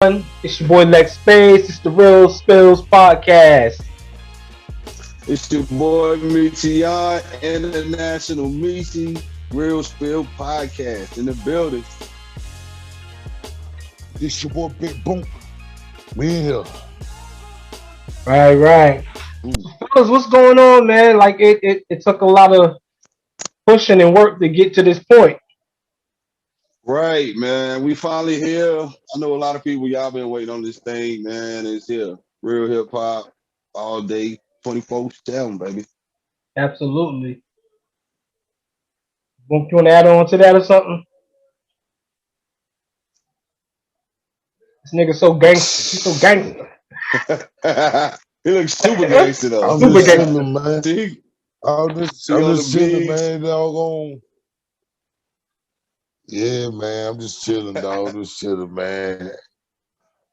It's your boy Lex Space. It's the Real Spills podcast. It's your boy Michion, International Michi, Real Spill Podcast in the building. This your boy Big Boom. We in here. Right. Mm. Fellas, what's going on, man? Like it took a lot of pushing and work to get to this point. Right, man. We finally here. I know a lot of people, y'all been waiting on this thing, man. It's here. Real hip hop all day, 24/7, baby. Absolutely. You want to add on to that or something? This nigga so gangster. He's so gangster. He looks super gangster though. I'm Super just gangster. chilling, man. See, I'm on just the chilling, beach. man. Doggone. Yeah, man. I'm just chilling, dog. Just chilling, man.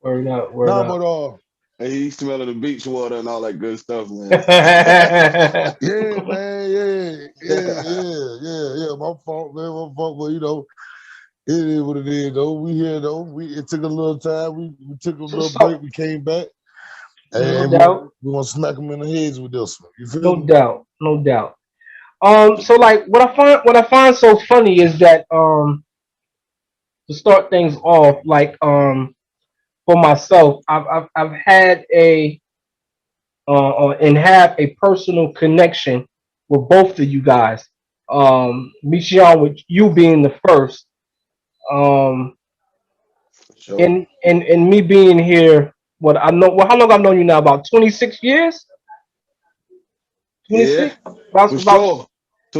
Word up, word Nah, up. but And he's smelling the beach water and all that good stuff, man. yeah, man. Yeah. My fault, man. My fault, but it is what it is, though. We here, though. It took a little time. We took a little So, break. We came back, no and doubt, we gonna smack them in the heads with this one. You feel no me? doubt, no doubt. So like what I find so funny is that to start things off, like for myself, I've had a and have a personal connection with both of you guys. Michion, with you being the first, um, Sure. and me being here. What I know, well, how long I've known you now? About 26 years. Yeah, 26. About for about sure.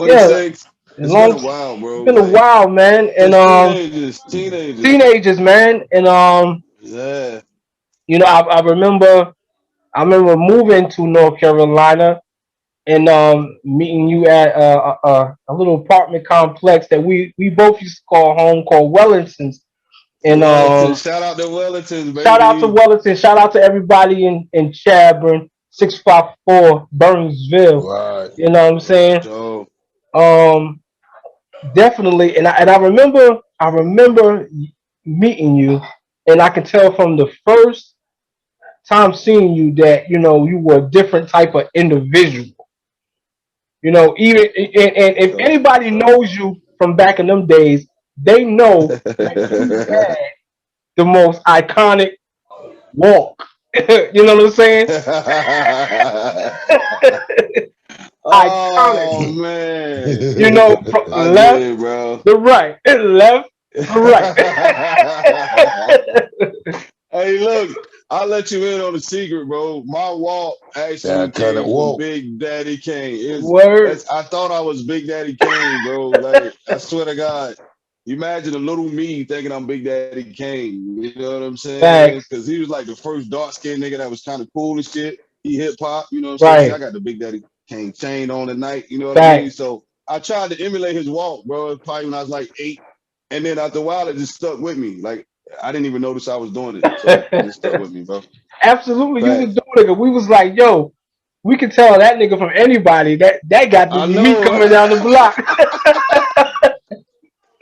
yeah. 26. As It's been a long. while, It's bro. been a Like while, man, and since teenagers. teenagers, man, and Yeah. I remember moving to North Carolina and meeting you at a little apartment complex that we both used to call home, called Wellington's. And Wellington. Shout out to Wellington, shout out to baby. Wellington, shout out to everybody in Chadburn, 654 Burnsville. Right. You know what I'm saying? So Um, Definitely, and I remember meeting you, and I can tell from the first time seeing you that you were a different type of individual. Even and if so anybody knows you from back in them days, they know that you had the most iconic walk. You know what I'm saying? Oh Iconic. man. From I left did, bro. to right, left to right. Hey, look, I'll let you in on a secret, bro. My walk actually That kind of came from walk. Big Daddy Kane. Word. I thought I was Big Daddy Kane, bro. Like, I swear to God. You imagine a little me thinking I'm Big Daddy Kane. You know what I'm saying? Facts. Because he was like the first dark skinned nigga that was kind of cool and shit. He hip hop, you know what I'm saying? See, I Right. got the Big Daddy Kane chain on at night, you know what I mean? Facts. So I tried to emulate his walk, bro. Probably when I was like 8. And then after a while, it just stuck with me. Like, I didn't even notice I was doing it. So it just stuck with me, bro. Absolutely, you was Facts. doing it. We was like, yo, we could tell that nigga from anybody. That got to I be me know. coming down the block.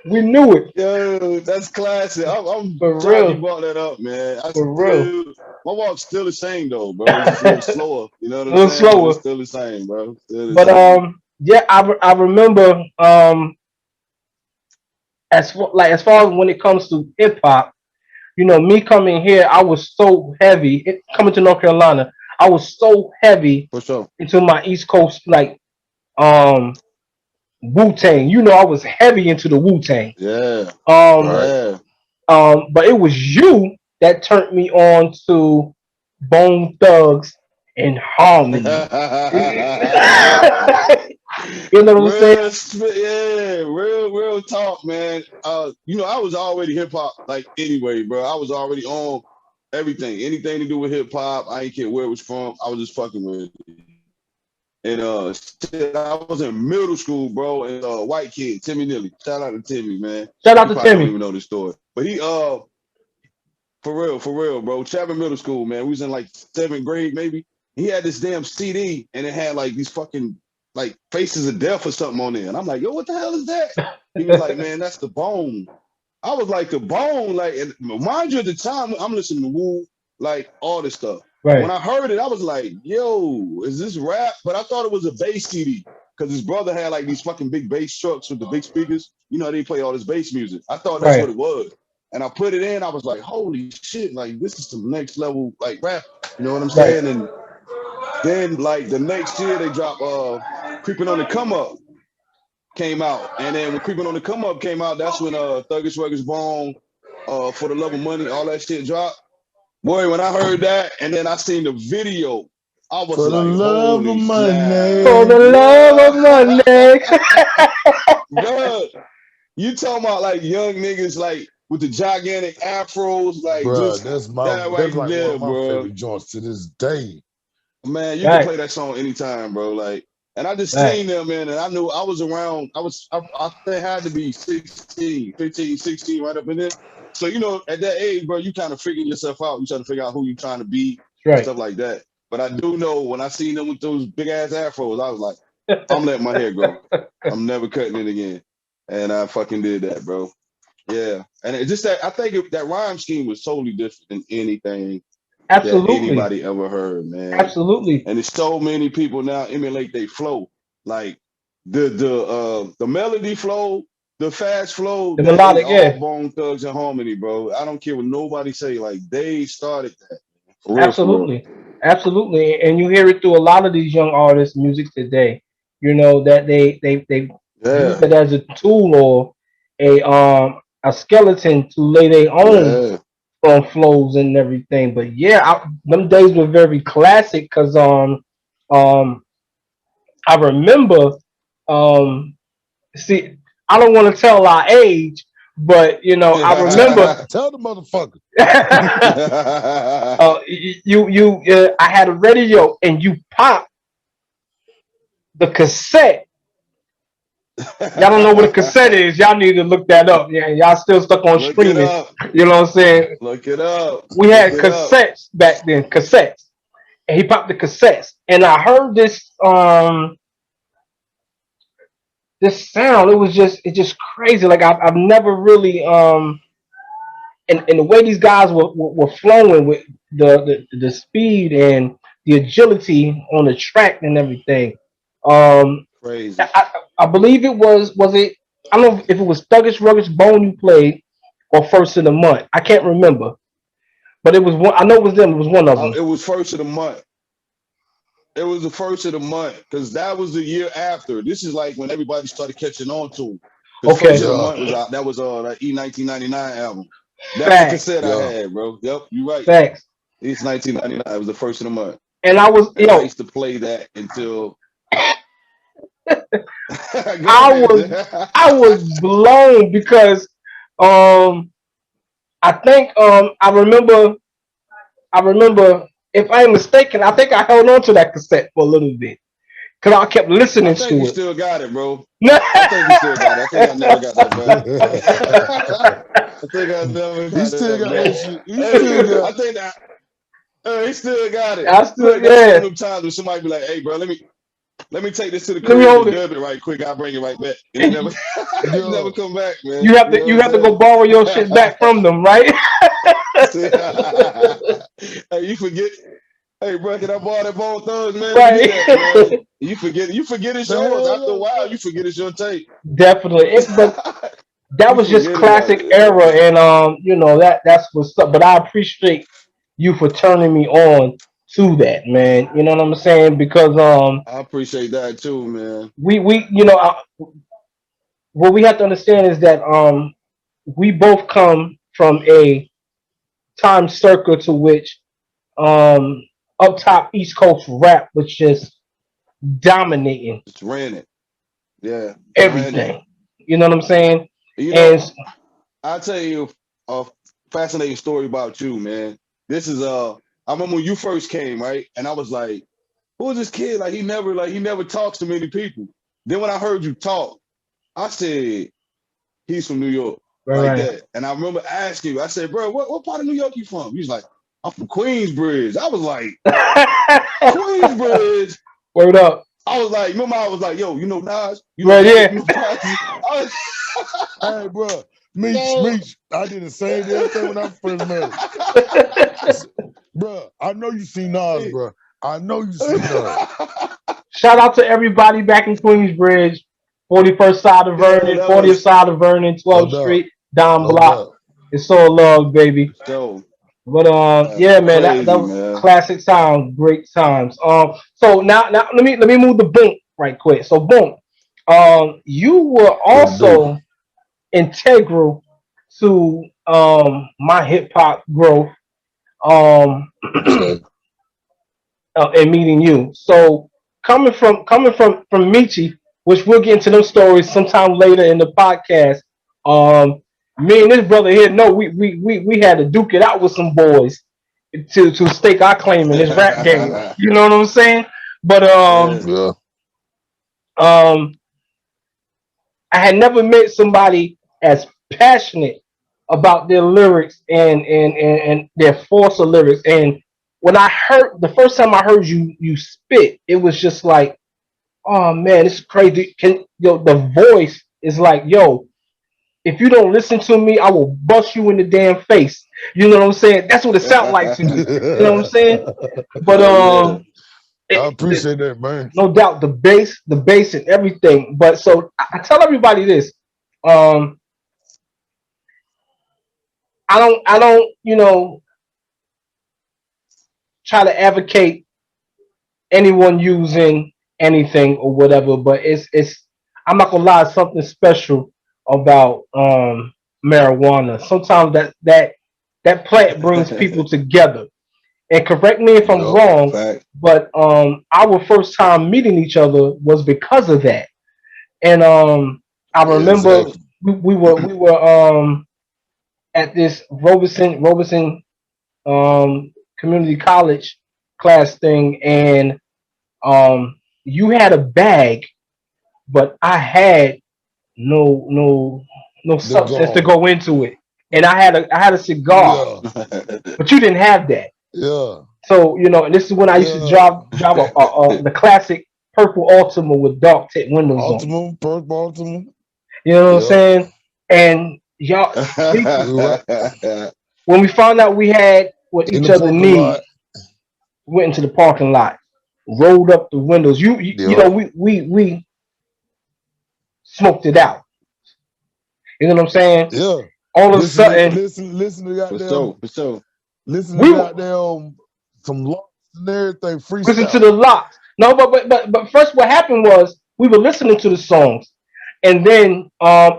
We knew it. Yo, that's classic. I'm For glad you real. brought that up, man. For real. My walk's still the same though, bro. It's just a little slower. You know what A I'm little saying? But it's slower. still the same, bro. Still the But same. yeah, I remember as far as when it comes to hip hop, me coming here, I was so heavy. Coming to North Carolina, I was so heavy For sure. into my East Coast, like um Wu Tang. I was heavy into the Wu Tang. Yeah. Um, Right. Yeah. but it was you that turned me on to Bone Thugs and Harmony. You know what I'm saying? Real talk, man. I was already hip hop, like anyway, bro. I was already on everything, anything to do with hip hop. I ain't care where it was from. I was just fucking with it. And shit, I was in middle school, bro, and white kid, Timmy Nilly. Shout out to Timmy, man. Shout out You to probably don't Timmy. even know this story. But he for real, bro. Chapman Middle School, man. We was in like 7th grade, maybe. He had this damn CD and it had like these fucking like faces of death or something on there. And I'm like, yo, what the hell is that? He was like, man, that's the bone. I was like the bone, like, and mind you, at the time I'm listening to Wu, like all this stuff. When Right. I heard it, I was like, "Yo, is this rap?" But I thought it was a bass CD because his brother had like these fucking big bass trucks with the big speakers. You know, they play all this bass music. I thought that's what Right. it was, and I put it in. I was like, "Holy shit! Like this is some next level like rap." You know what I'm Right. saying? And then like the next year they dropped "Creeping on the Come Up" came out, and then when "Creeping on the Come Up" came out, that's when Thuggish Ruggish Bone, "For the Love of Money," all that shit dropped. Boy, when I heard that, and then I seen the video, I was For the like, love of "Holy snap, For money. the love bruh, of money. bruh!" You talking about like young niggas like with the gigantic afros, like Bruh, just that's that that's right like one there, of my bro. favorite joints to this day. Man, you can Right. play that song anytime, bro. Like, and I just Right. seen them, man, and I knew I was around. I think I had to be 16, 15, 16, right up in there. So, you know, at that age, bro, you kind of figure yourself out. You trying to figure out who you trying to be and Right. stuff like that. But I do know when I seen them with those big ass afros, I was like, I'm letting my hair grow. I'm never cutting it again. And I fucking did that, bro. Yeah. And it's just that I think that rhyme scheme was totally different than anything that Absolutely. anybody ever heard, man. Absolutely. And there's so many people now emulate they flow, like the melody flow, the fast flow. The That is melodic, all yeah. Bone Thugs and Harmony, bro. I don't care what nobody say. Like they started that for real, for real. Absolutely. Absolutely. And you hear it through a lot of these young artists' music today. You know, that they use Yeah, it as a tool or a skeleton to lay their own yeah. flows and everything. But yeah, them days were very classic because um I remember um see, I don't want to tell our age, but I remember Tell the motherfucker. I had a radio and you pop the cassette. Y'all don't know what a cassette is. Y'all need to look that up. Yeah, y'all still stuck on Look it streaming. up. You know what I'm saying? Look it up. We Look had it up. cassettes back then, cassettes. And he popped the cassettes. And I heard this sound. It's just crazy. Like I've never really and the way these guys were flowing with the speed and the agility on the track and everything. Um, Crazy. I believe was it. I don't know if it was Thuggish Ruggish Bone you played or First of the Month. I can't remember, but it was one. I know it was them. It was one of them. It was first of the month. It was the first of the month because that was the year after. This is like when everybody started catching on to him. Because first Okay, of the Yeah, month was out. That was that E 1999 album. That's the facts, cassette I yeah. had, bro. Yep, you're right. facts. It's 1999. It was the first of the month, And I was, and I used to play that until. Go I ahead. was, I was blown because, um, I think, I remember, if I am mistaken, I think I held on to that cassette for a little bit because I kept I listening think you to it. still got it, bro. I think you still got it. I think I never got that back. I think I never He got still that got that back. shit. He Hey, still got. I think that he still got it. I still, Look, that's one of yeah. them times when somebody be like, "Hey, bro, let me take this to the Let me crib hold and it. dub it right quick. I'll bring it right back." And it And never, it never Yo, come back, man. you have You to, know you what have to go borrow your shit back from them, right? I'm saying? Hey, you forget. Hey, bro, can I borrow that Bone Thugs, man? Let me get Right. that, man. You forget it's the yours. hell After a no, while, bro. you forget it's your tape. Definitely. But that You was just forget about classic it. era, and that's what's up. But I appreciate you for turning me on to that, man. You know what I'm saying? Because I appreciate that too, man. we what we have to understand is that we both come from a time circle to which um up top East Coast rap was just dominating Just ran it. Yeah, ran it. everything. You know what I'm saying? You know, And I'll tell you a fascinating story about you, man. This is I remember when you first came, right? And I was like, who is this kid? Like he never talks to many people. Then when I heard you talk, I said, he's from New York, like right, that. And I remember asking you, I said, bro, what part of New York you from? He's like, I'm from Queensbridge. I was like, right. Queensbridge. Word up. I was like, remember I was like, yo, you know Nas? You know Right, Nas? yeah. You know Nas? I was, Hey, bro. Meech, Yo. Meech. I did the same damn thing when I first met him. Bruh, I know you seen Nas, bruh. I know you seen Nas. Shout out to everybody back in Queensbridge, 41st side of Yo, Vernon, that 40th was side of Vernon, No 12th doubt. Street, down No block. doubt. It's all love, baby. so But that's yeah, man, that crazy, was man. classic sound, great times. So now let me move the boom right quick. So boom, you were What to do? also integral to my hip hop growth um Okay. and meeting you. So coming from Michi, which we'll get into those stories sometime later in the podcast. Um, me and this brother here, no, we had to duke it out with some boys to stake our claim in this rap game. You know what I'm saying? But Yeah. Yeah. um, I had never met somebody as passionate about their lyrics and their force of lyrics. And when I heard the first time I heard you spit, it was just like, oh man, it's crazy. The voice is like, yo, if you don't listen to me, I will bust you in the damn face. You know what I'm saying? That's what it sounds like to me. You know what I'm saying? But Hell yeah. I it, the, appreciate that, man. no doubt the bass and everything. But so I tell everybody this. Um, I don't try to advocate anyone using anything or whatever, but it's I'm not gonna lie, it's something special about marijuana. Sometimes that plant brings people together. And correct me if I'm Yup. wrong, Fact. but our first time meeting each other was because of that. And I remember Exactly. we were at this Robeson community college class thing, and you had a bag, but I had no The substance to gone. go into it, and I had a cigar, Yeah. but you didn't have that. Yeah. So and this is when I used to Yeah. drive the classic purple Altima with dark tint windows on it. Ultimate, Perk Baltimore. You know what I'm Yep. saying? And y'all, we We were right when we found out we had what in each the other parking lot. need, went into the parking lot, rolled up the windows. Yep. We smoked it out. You know what I'm saying? Yeah. All of a Listen to sudden, listen to For goddamn sure, for sure. listen to we goddamn some locks and everything listen to freestyle. the locks. No, but first, what happened was we were listening to the songs, and then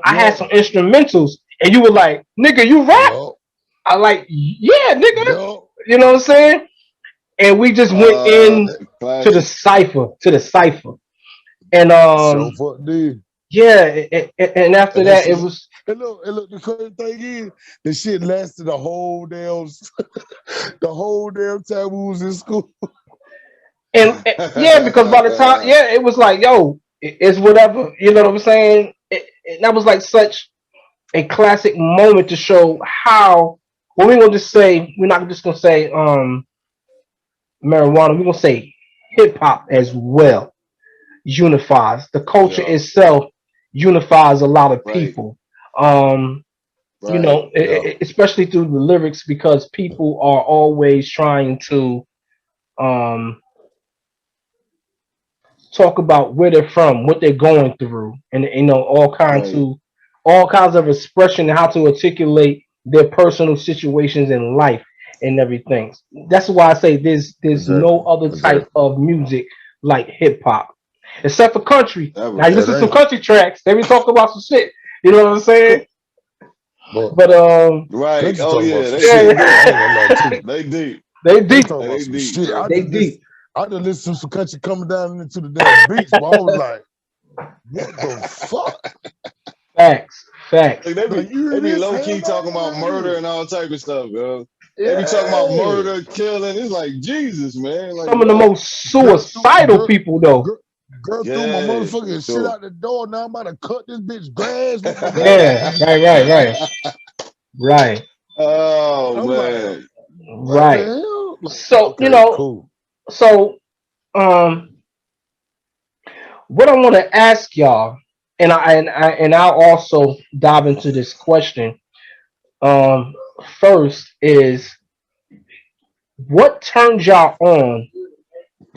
I had Yeah. some instrumentals, and you were like, "Nigga, you rap?" Yup. I like, "Yeah, nigga." Yup. You know what I'm saying? And we just went in to the Classic. cipher, and Show fuck did. yeah, and after And that that, it shit. was And look, the crazy thing is, the shit lasted the whole damn, the whole damn time we was in school. and yeah, because by the time, yeah, it was like, yo, it's whatever. You know what I'm saying? That was like such a classic moment to show how. Well, we're gonna just say we're not just gonna say marijuana. We're gonna say hip hop as well unifies the culture Yeah. itself, unifies a lot of Right, people. Um, right. Yeah. especially through the lyrics because people are always trying to um talk about where they're from, what they're going through, and Right. all kinds of expression and how to articulate their personal situations in life and everything. That's why I say there's no Exactly. other type Exactly. of music like hip hop, except for country. Now Ever. you That listen to some ain't. country tracks, they be talking about some shit. You know what I'm saying? But But Right. country Oh talk about yeah, some they shit yeah, deep. though. I ain't gonna lie to you. They deep. they They deep, talk about They some deep, shit. bro. they deep. I just listened to some country coming down into the damn beach, but I was like, what the fuck? Facts, facts. Like Like you they hear be this? low Hell key talking no, about I ain't murder hear and all type of stuff, bro. They be talking about it. murder, killing. It's like Jesus, man. Like Some of the what? most Girl threw suicidal girl, people though. girl, girl threw my Yeah, for motherfucking shit sure. out the door. Now I'm about to cut this bitch grass with my motherfucking Yeah, right. Oh I'm like, man. what the Right. hell? Like, So, okay, cool. so um what I want to ask y'all, I'll also dive into this question. Um, First is what turned y'all on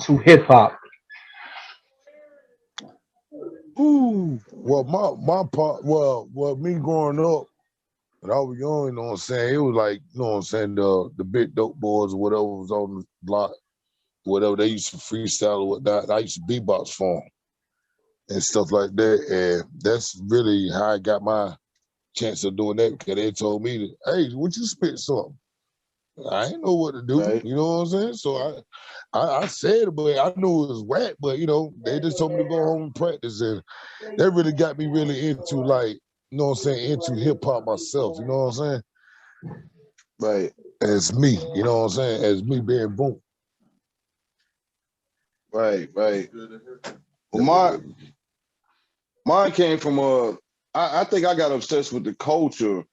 to hip hop? Ooh, well, my part, well, me growing up, when I was young, you know what I'm saying? It was like, you know what I'm saying, the big dope boys or whatever was on the block, whatever they used to freestyle or whatnot. I used to beatbox for 'em and stuff like that. And that's really how I got my chance of doing that because they told me that, hey, would you spit something? I ain't know what to do, Right, you know what I'm saying? So I said it, but I knew it was whack, but you know, they just told me to go home and practice. And that really got me really into like, you know what I'm saying, into hip hop myself, you know what I'm saying? right, As me, you know what I'm saying? As me being boom. right. Well, mine came from I think I got obsessed with the culture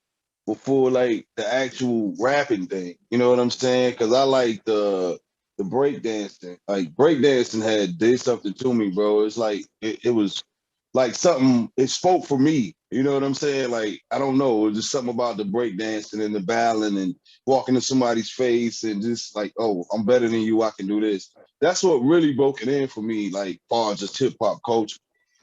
before like the actual rapping thing. You know what I'm saying? Because I like the breakdancing. Like breakdancing did something to me, bro. It's like it was like something. It spoke for me. You know what I'm saying? Like I don't know. It was just something about the breakdancing and the battling and walking to somebody's face and just like, oh, I'm better than you. I can do this. That's what really broke it in for me. Like far as just hip hop culture.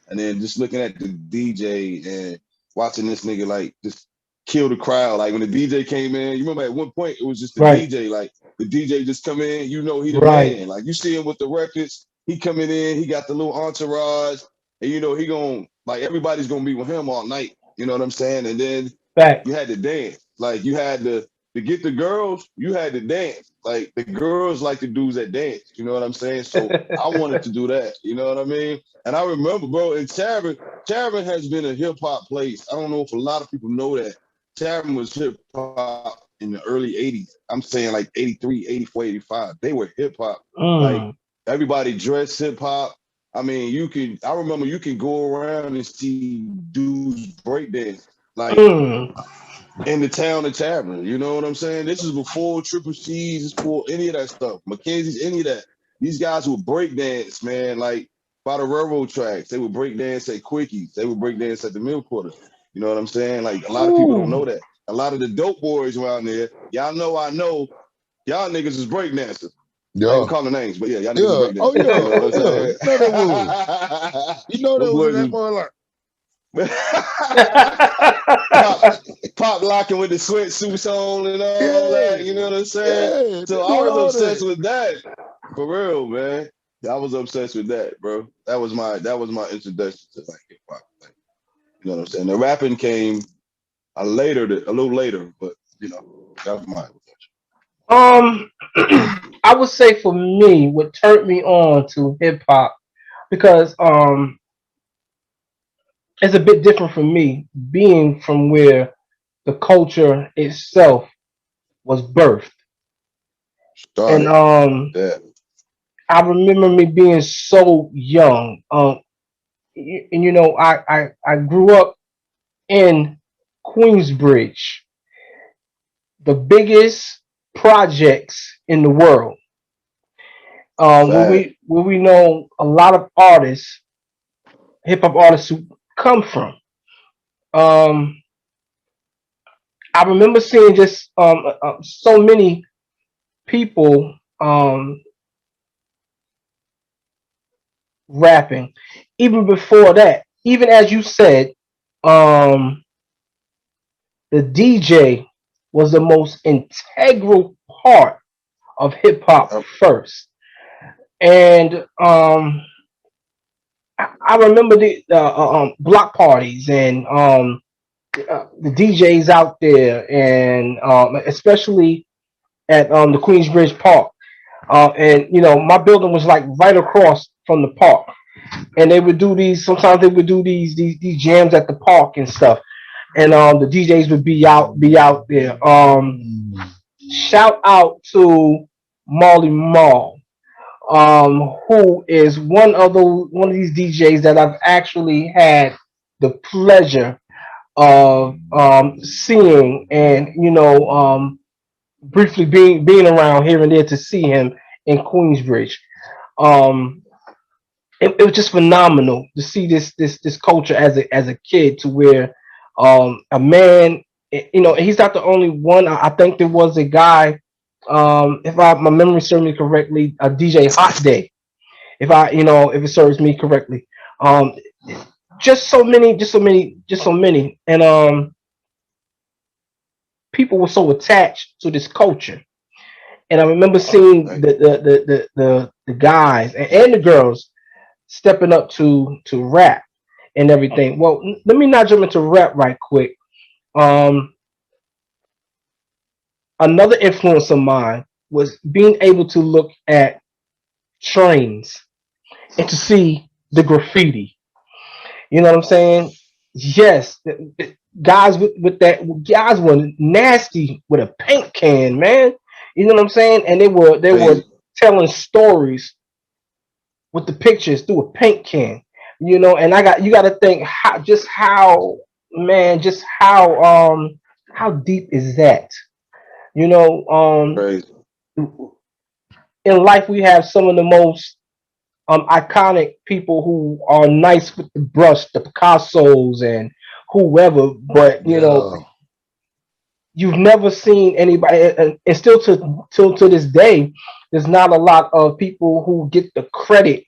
And then just looking at the DJ and watching this nigga like just kill the crowd. Like when the DJ came in, you remember at one point it was just the Right, DJ. Like the DJ just come in, you know he the right, man. Like you see him with the records, he coming in, he got the little entourage, and you know he gonna like everybody's gonna be with him all night. You know what I'm saying? And then you facts. had to dance. Like you had to get the girls, you had to dance. Like the girls like the dudes that dance. You know what I'm saying? So I wanted to do that. You know what I mean? And I remember, bro, in Tavern has been a hip hop place. I don't know if a lot of people know that. Tavern was hip hop in the early 80s. I'm saying like 83, 84, 85. They were hip hop. Like Mm, everybody dressed hip hop. I mean, I remember you can go around and see dudes breakdance. Like mm, in the town of Tavern. You know what I'm saying? This is before Triple C's, it's before any of that stuff. Mackenzie's, any of that. These guys would break dance, man, like by the railroad tracks. They would break dance at Quickies. They would break dance at the Mill Quarter. You know what I'm saying? Like a lot of people don't ooh, know that. A lot of the dope boys around there, I know, y'all niggas is break dancers. I ain't Yeah. calling names, but yeah, y'all niggas is Yeah. break Oh dancers. yeah. You know what Oh I'm yeah. saying? You know they was. You know they Them was in boys that is mother like, pop pop locking with the sweatsuits on and all that. You know yeah. what I'm saying? Yeah. They So I doing was all obsessed that. with that. For real, man. I was obsessed with that, bro. That was my introduction to like hip hop. Like, you know what I'm saying? The rapping came a little later, but you know, that was my um, I would say for me, what turned me on to hip hop because it's a bit different for me being from where the culture itself was birthed, and started. Yeah. I remember me being so young, and I grew up in Queensbridge, the biggest projects in the world, Fact. where we know a lot of artists, hip hop artists who come from. Um, I remember seeing just so many people rapping. Even before that, even as you said, um, the DJ was the most integral part of hip hop Yep. first. And I remember the block parties and the DJs out there, and especially at the Queensbridge Park. And my building was like right across from the park, and they would do these. Sometimes they would do these jams at the park and stuff, and the DJs would be out there. Shout out to Molly Mall, who is one of these DJs that I've actually had the pleasure of seeing, and briefly being around here and there to see him in Queensbridge. Um, it was just phenomenal to see this culture as a kid, to where a man, he's not the only one. I think there was a guy, if my memory serves me correctly, a DJ Hot Day, if it serves me correctly. um just so many, and people were so attached to this culture. And I remember seeing Right. the guys and the girls stepping up to rap and everything. Well, let me not jump into rap right quick. Um, Another influence of mine was being able to look at trains and to see the graffiti. You know what I'm saying? Yes, guys with that, guys were nasty with a paint can, man. You know what I'm saying? And they were Crazy. telling stories with the pictures through a paint can. And you got to think how, man, just how deep is that? You know, Crazy. in life we have some of the most iconic people who are nice with the brush, the Picassos and whoever, but Yeah. you've never seen anybody, and still to this day, there's not a lot of people who get the credit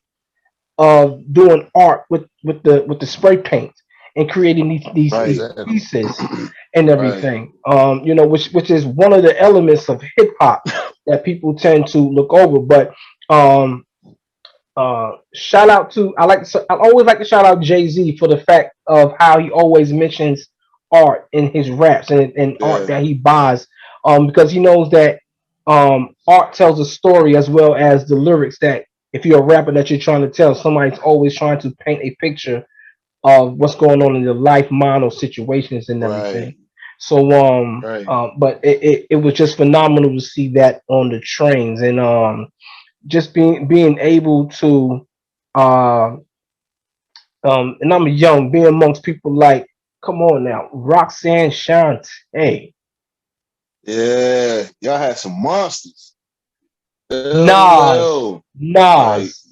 of doing art with the spray paint and creating these Right. Exactly. pieces and Right. everything. Which is one of the elements of hip hop that people tend to look over. But um, shout out to I always like to shout out Jay Z for the fact of how he always mentions art in his raps and art Yeah. that he buys, because he knows that art tells a story as well as the lyrics. That if you're a rapper that you're trying to tell, somebody's always trying to paint a picture of what's going on in your life, mind, or situations and Right. everything. So Right. but it was just phenomenal to see that on the trains, and just being able to uh and I'm young, being amongst people like, come on now, Roxanne Shante, Yeah. Y'all had some monsters. Nas, LL. Like Nas.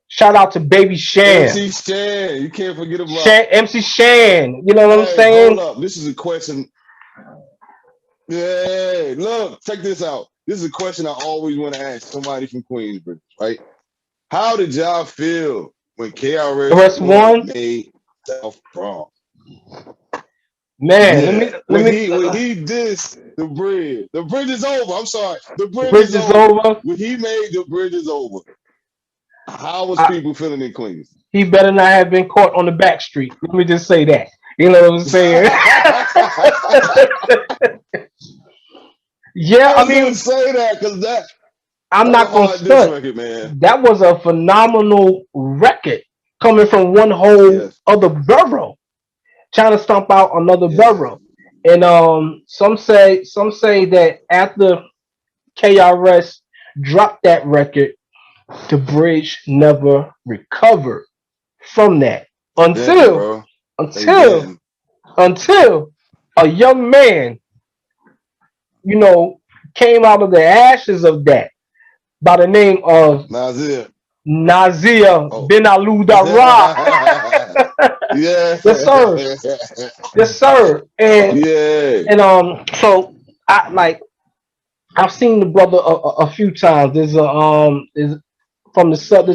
Shout out to Baby Shan, MC Shan. You can't forget about. MC Shan. You know what I'm Hey, hold saying? up. This is a question. Yeah. Look, check this out. This is a question I always want to ask somebody from Queensbridge, right? How did y'all feel when The KRS rest One one, made South Bronx? man. Let me Yeah. let me. When he dissed the bridge. The bridge is over. I'm sorry. The The bridge bridge is is over. over. When he made the bridge is over, how was I, people feeling in Queens? he better not have been caught on the back street. Let me just say that. You know what I'm saying? I Yeah, I was gonna mean, say that because I'm that's a not gonna hard diss stunt. record, man. That was a phenomenal record coming from one whole Yes, other borough, trying to stomp out another yeah, borough. And some say that after KRS dropped that record, the bridge never recovered from that they didn't, until bro. They until didn't. until a young man, you know, came out of the ashes of that by the name of Nazir. Nazir Oh, bin Aludara. yeah, Yes, sir. Yes, sir. And yeah. so I like I've seen the brother a few times. There's there's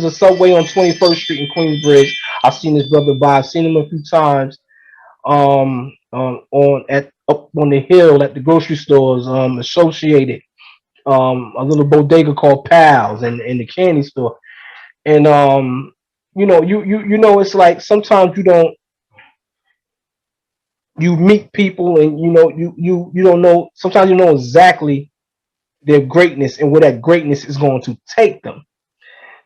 a subway on 21st Street in Queensbridge. I've seen this brother by. I've seen him a few times. On at up on the hill at the grocery stores. Associated. A little bodega called Pals and the candy store. And it's like sometimes you meet people and you don't know, sometimes you know exactly their greatness and where that greatness is going to take them,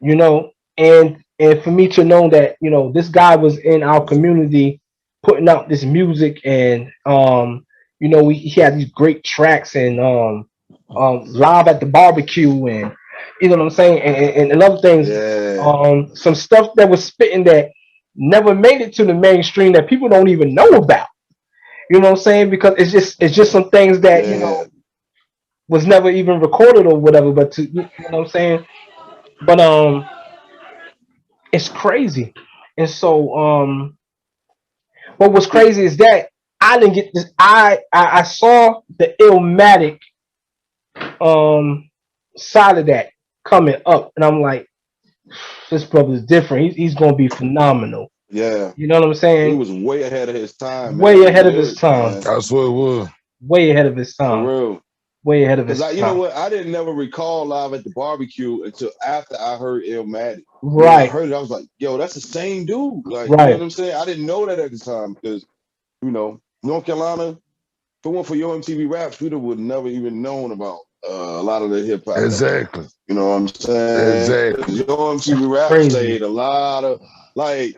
you know. And for me to know that this guy was in our community putting out this music, and he had these great tracks, and live at the barbecue, and you know what I'm saying, and other things, Yeah, some stuff that was spitting that never made it to the mainstream that people don't even know about. You know what I'm saying? Because it's just some things that yeah, was never even recorded or whatever. But to you know what I'm saying. But it's crazy. And so, but what's crazy is that I didn't get this. I saw the Illmatic um side of that coming up, and I'm like, this brother's different. He's gonna be phenomenal. Yeah, You know what I'm he saying? was way ahead of his time, man, Way with the ahead of his lyrics, time. man. I swear it was. Way ahead of his For time. real. Way ahead of Cause his you know time. what? I didn't never recall Live at the Barbecue until after I heard Illmatic. And when I Right, heard it, I was like, yo, that's the same dude. Like, you know what right. I'm saying? I didn't know that at the time because, North Carolina, if it weren't for your MTV Raps, we would never even known about a lot of the hip hop that was. Exactly. You know what I'm saying? Exactly. Because your That's MTV Raps crazy. played a lot of, like,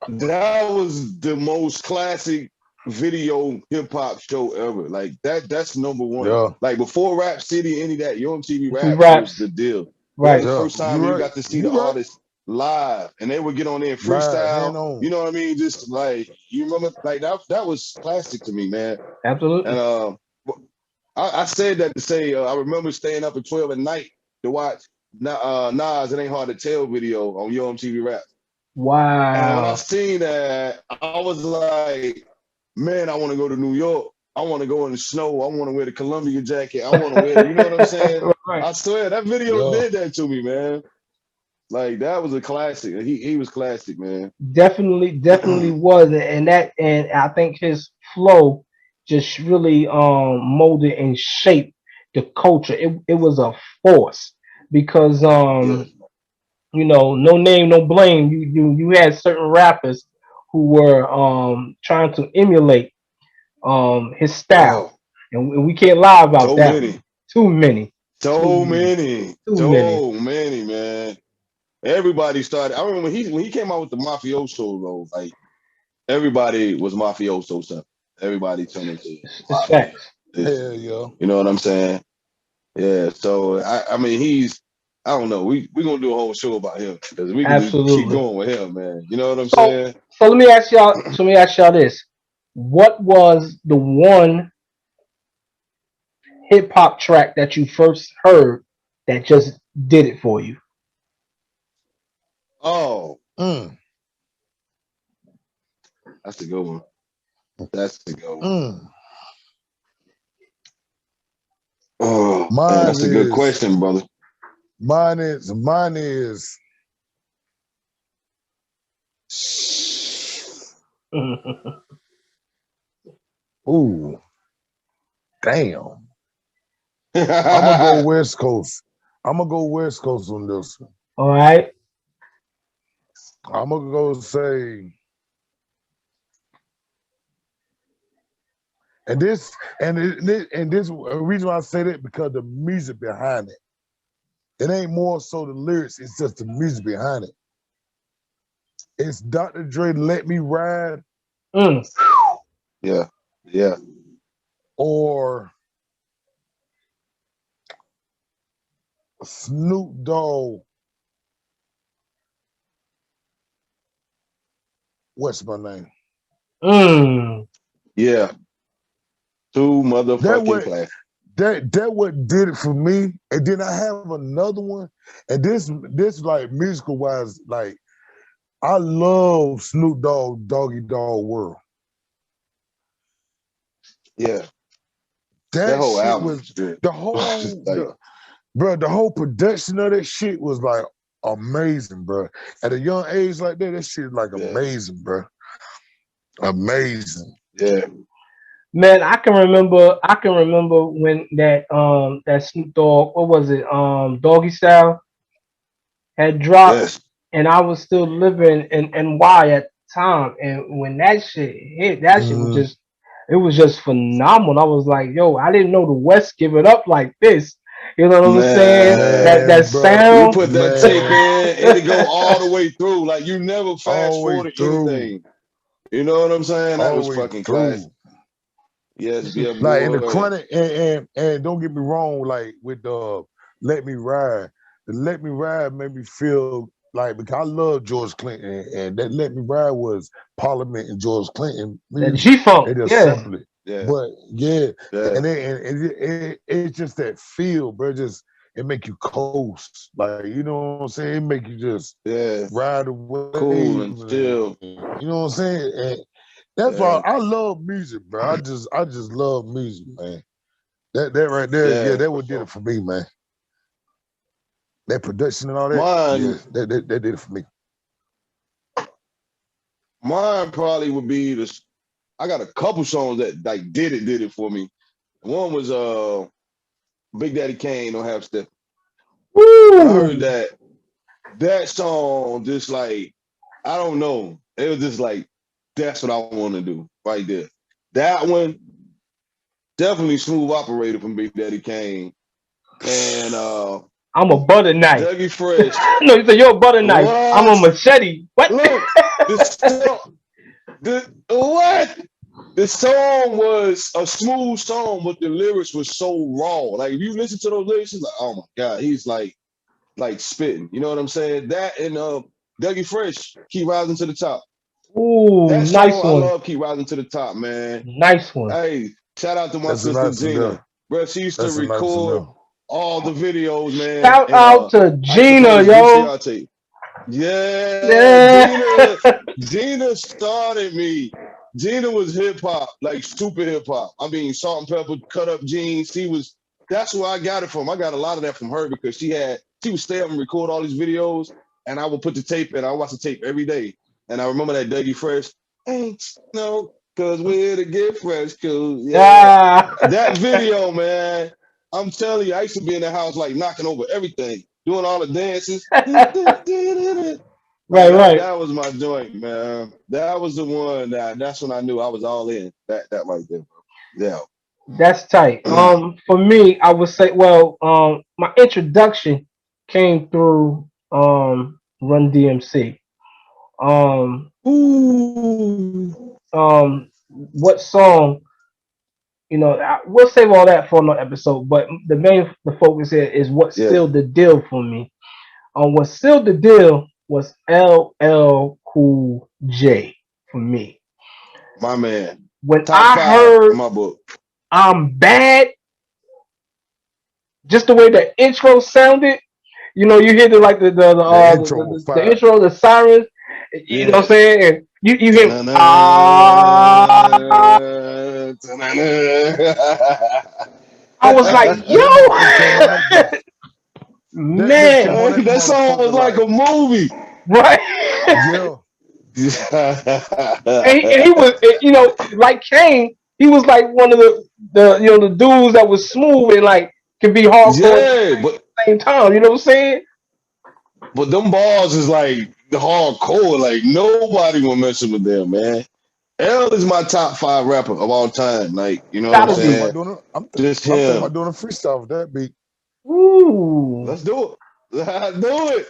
that was the most classic video hip hop show ever. Like that's number one. Yeah. Like before Rap City, any of that, Yo MTV Raps was Raps. the deal. That was Right. the Yeah. first time You you right. got to see the You right. artist live, and they would get on there and Live, freestyle. hand on. You know what I mean? Just like you remember, like that was classic to me, man. And Absolutely. I said that to say I remember staying up at 12 at night to watch Nas. It ain't hard to tell video on Yo MTV Raps. And when I Wow. seen that, I was like, man, I want to go to New York. I want to go in the snow. I want to wear the Columbia jacket. I want to wear, you know what I'm saying? Right. I swear that video Yeah. did that to me, man. Like that was a classic. He was classic, man. Definitely was, and I think his flow just really molded and shaped the culture. It was a force because Yeah. no name, no blame. You had certain rappers who were trying to emulate his style, Oh, and we can't lie about so that one. many, Too many, too so many, many, too many. so many, man. Everybody started. I remember when he came out with the mafioso though. Like everybody was mafioso. Son. Everybody turned into It's mafia. facts. Hell yeah. You know what I'm saying? Yeah. So I mean, I don't know. We gonna do a whole show about him because we can just keep Absolutely. going with him, man. You know what I'm So saying? so let me ask y'all. So let me ask y'all this: what was the one hip hop track that you first heard that just did it for you? Oh, Mm. that's a good one. That's a good one. Mm. Oh man, Mine that's a good is question, brother. mine is ooh, damn. I'm gonna go West Coast. I'm gonna go West Coast on this one. All right. I'm gonna go say, and this reason why I say that because the music behind it. It ain't more so the lyrics, it's just the music behind it. It's Dr. Dre Let Me Ride Mm. Yeah, yeah. or Snoop Dogg, what's my name? Mm. Yeah. Two That motherfucking what class. that what did it for me. And then I have another one. And this like musical wise, like I love Snoop Dogg, Doggy Dog World. Yeah. That That whole shit album was was good. the Just whole like, the whole production of that shit was like amazing, bro. At a young age like that, that shit like yeah, amazing, bro. Amazing. yeah, Man, I can remember. I can remember when that Snoop Dogg. What was it? Doggy Style had dropped, yes. and I was still living in NY at the time. And when that shit hit, that shit was Mm, just. It was just phenomenal. I was like, yo, I didn't know the West give it up like this. You know what I'm saying? That Man, man, bro, you sound. put that tape man, in, it'll go all the way through. Like you never fast all the way forward through, anything. You know what I'm saying? That all the was way fucking classic. through. Yes, This is yeah, Like in the boy. chronic, and don't get me wrong, like with Let Me Ride, the Let Me Ride made me feel like because I love George Clinton, and that Let Me Ride was Parliament and George Clinton that music. G They Funk. just Yeah. sampled it, Yeah, but yeah, yeah, it's just that feel, bro. Just it make you coast. Like, you know what I'm saying? It make you just Yeah, ride the wave cool and and chill. you know what I'm saying? And that's why Yeah, I love music, bro. I just love music, man. That right there, yeah, yeah, that for what did it sure. for me, man. That production and all that, yeah, Mine, that did it for me. mine probably would be this. I got a couple songs that like did it for me. One was Big Daddy Kane Don't Have Step. When I heard Woo! that song, just like I don't know, it was just like that's what I want to do right there. That one definitely Smooth Operator from Big Daddy Kane and I'm a butter knife. Dougie Fresh. No, you said you're a butter knife. I'm a What? machete. What? Look, this song, the what? The song was a smooth song, but the lyrics were so raw. Like if you listen to those lyrics, it's like, oh my god, he's like spitting. You know what I'm saying? That and Dougie Fresh, Keep Rising to the Top. Ooh, That nice song, I one. love Keep Rising to the Top, man. Nice one. Hey, shout out to my That's a sister nice one Gina. there. Bro, she used to That's a nice one record there. all the videos, man. Shout And out to I used to play Gina, this yo. VCR tape. Yeah, Yeah. Gina started me. Gina was hip hop, like super hip hop. I mean, salt and pepper, cut up jeans. That's where I got it from. I got a lot of that from her because she would stay up and record all these videos, and I would put the tape in. I watch the tape every day. And I remember that Dougie Fresh, ain't no, cause we're to get fresh, cool. Yeah. Ah. That video, man, I'm telling you, I used to be in the house like knocking over everything, doing all the dances. Right, Man, that right. that was my joint, man. That was the one that's when I knew I was all in. That right there, bro. That's tight. Yeah. For me, I would say, well, my introduction came through Run DMC. Um, Ooh. what song? We'll save all that for another episode. But the focus here is what Yeah, sealed the deal for me. What sealed the deal was LL Cool J for me. my man. When Top I five in heard my book. "I'm Bad," just the way the intro sounded, you hear The intro the fire. intro, the sirens, you know what I'm Yeah. saying, and you hear Ta-na-na. ah. Ta-na-na. I was like, That motherfucker came out that yo, that came man, on that That song was motherfucker like like, a movie. right? yeah. And he was, like Kane, he was like one of the dudes that was smooth and like can be hardcore at the Yeah, but same time. You know what I'm saying? but them bars is like hardcore. Like nobody gonna messing with them, man. L is my top five rapper of all time. Like, you know what I'm Shit, Gotta I'm thinking be. about saying? doing a, Just I'm thinking him. about doing a freestyle with that beat. Ooh, Let's do it. Let's do it.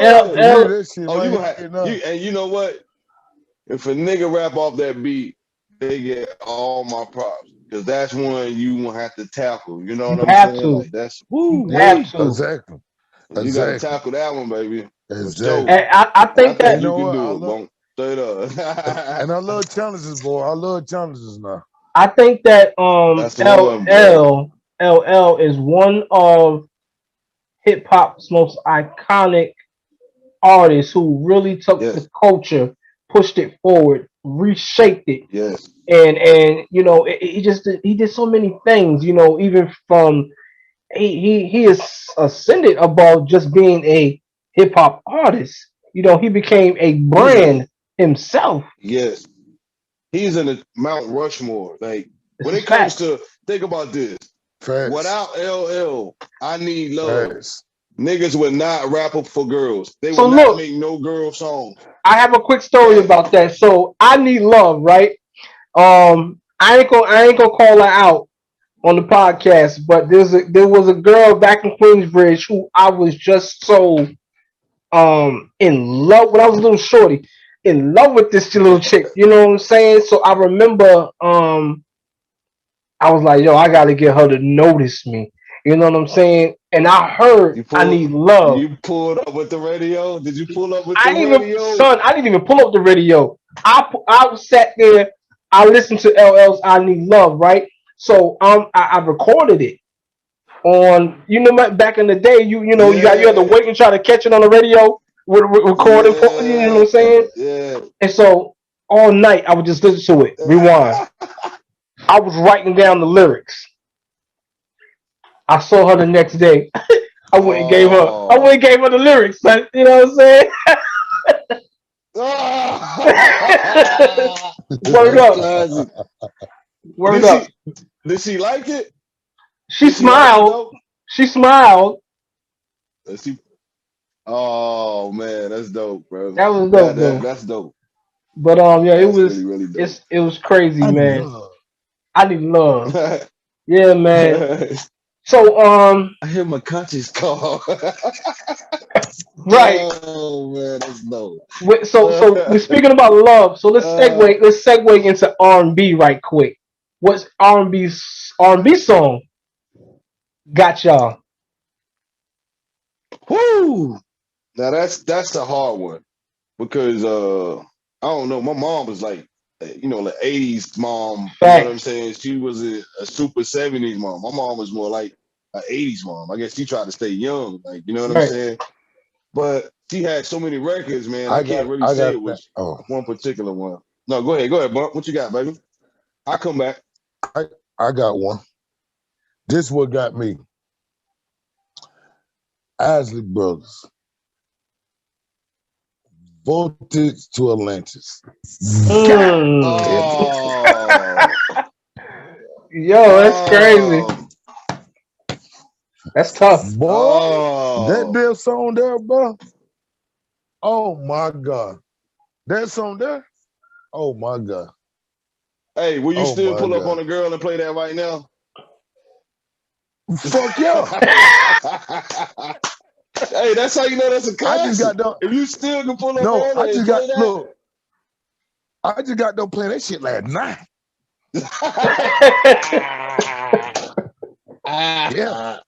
L Do it. Give me L. that shit Oh, you right gonna have here you now. and you know what? If a nigga rap off that beat, they get all my props. Cause that's one you gonna have to tackle. You know You what I'm have saying? to. Like that's You woo Yeah, have wee. to. exactly. You gotta Exactly. tackle that one, baby. For sure. Exactly. And I And I think think And you that you know can what? do it, bunk. Straight up. And I love challenges, boy. I love challenges now. I think that That's the one, boy. LL is one of hip hop's most iconic artists who really took the Yes, culture, pushed it forward, reshaped it, yes, and he did so many things. Even from he is ascended above just being a hip hop artist. He became a he's a brand himself. yes. He's in the Mount Rushmore. Like This when is it comes facts. to think about this, Facts. without LL, I need love. Facts. Niggas would not rap up for girls. They So would not look, make no girl songs. I have a quick story Facts. about that. So I need love, right? I ain't gonna call her out on the podcast, but there was a girl back in Queensbridge who I was just so in love when I was a little shorty, in love with this little chick. You know what I'm saying? So I remember I was like, yo, I gotta get her to notice me. You know what I'm saying? And I heard You I pull need love. you pulled up with the radio. Did you pull up with I the didn't even, radio? son, I didn't even pull up the radio. I sat there. I listened to LL's "I Need Love," right? So I recorded it, on, back in the day, you had to Yeah, wait and try to catch it on the radio with recording, you know what yeah, I'm saying? yeah. And so all night I would just listen to it, rewind. I was writing down the lyrics. I saw her the next day. I went and gave her. I went Oh. and gave her the lyrics. But you know what I'm saying? Word That's up, classic. word Did she up. did she like it? She Did she like it smiled. though? She smiled. Did she Oh man, that's dope, bro. That was That dope that though. that's dope. But yeah, it That's was. really, really dope. It was crazy, I need man. love. I need love. Yeah, man. I So hear my conscience call. right. Oh man, that's dope. So we're speaking about love. So let's Uh, segue. Let's segue into R&B right quick. What's R&B song got y'all? whoo! Now that's a hard one because I don't know. My mom was like, like '80s mom. You know what I'm Facts. saying? She was a super '70s mom. My mom was more like an '80s mom. I guess she tried to stay young. Like you know what I'm Right. saying? But she had so many records, man. I I can't got really I say got it that. was Oh, one particular one. No, go ahead, Bump. What you got, baby? I come back. I I got one. This what got me. Isley Brothers. Voltage to Atlantis. God damn it. Oh, Yo, that's crazy. oh, That's tough. Boy, that oh. damn song there, bro. Oh my God. That song there? Oh my God. Hey, will you Oh still my pull up God. on a girl and play that right now? Fuck yeah. Hey, that's how you know that's a I just classic. got done. If you still can pull up No, on I her and just got play that. look. I just got done playing that shit last night. Yeah,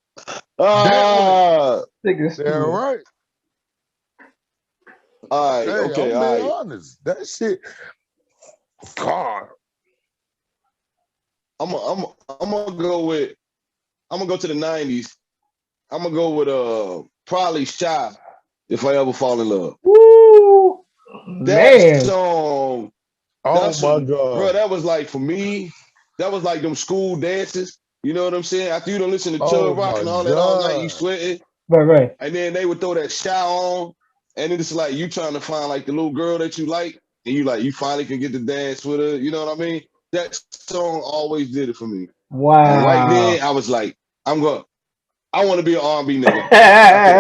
that one. Nigga Yeah, stupid. right. all right, Hey, okay, I'm all being right. honest. That shit, God. I'm gonna go with. I'm gonna go to the '90s. I'm gonna go with probably Shy. If I ever fall in love, Woo, that man. song. Oh That's my bro. God. That was like for me. That was like them school dances. You know what I'm saying? After you don't listen to Oh Chub Rock my and all that all night, you God. sweating, Right, right. and then they would throw that Shy on, and it's like you trying to find like the little girl that you like, and you finally can get to dance with her. You know what I mean? That song always did it for me. And right Wow. then, I was like, I'm going. I want to be an R&B nigga after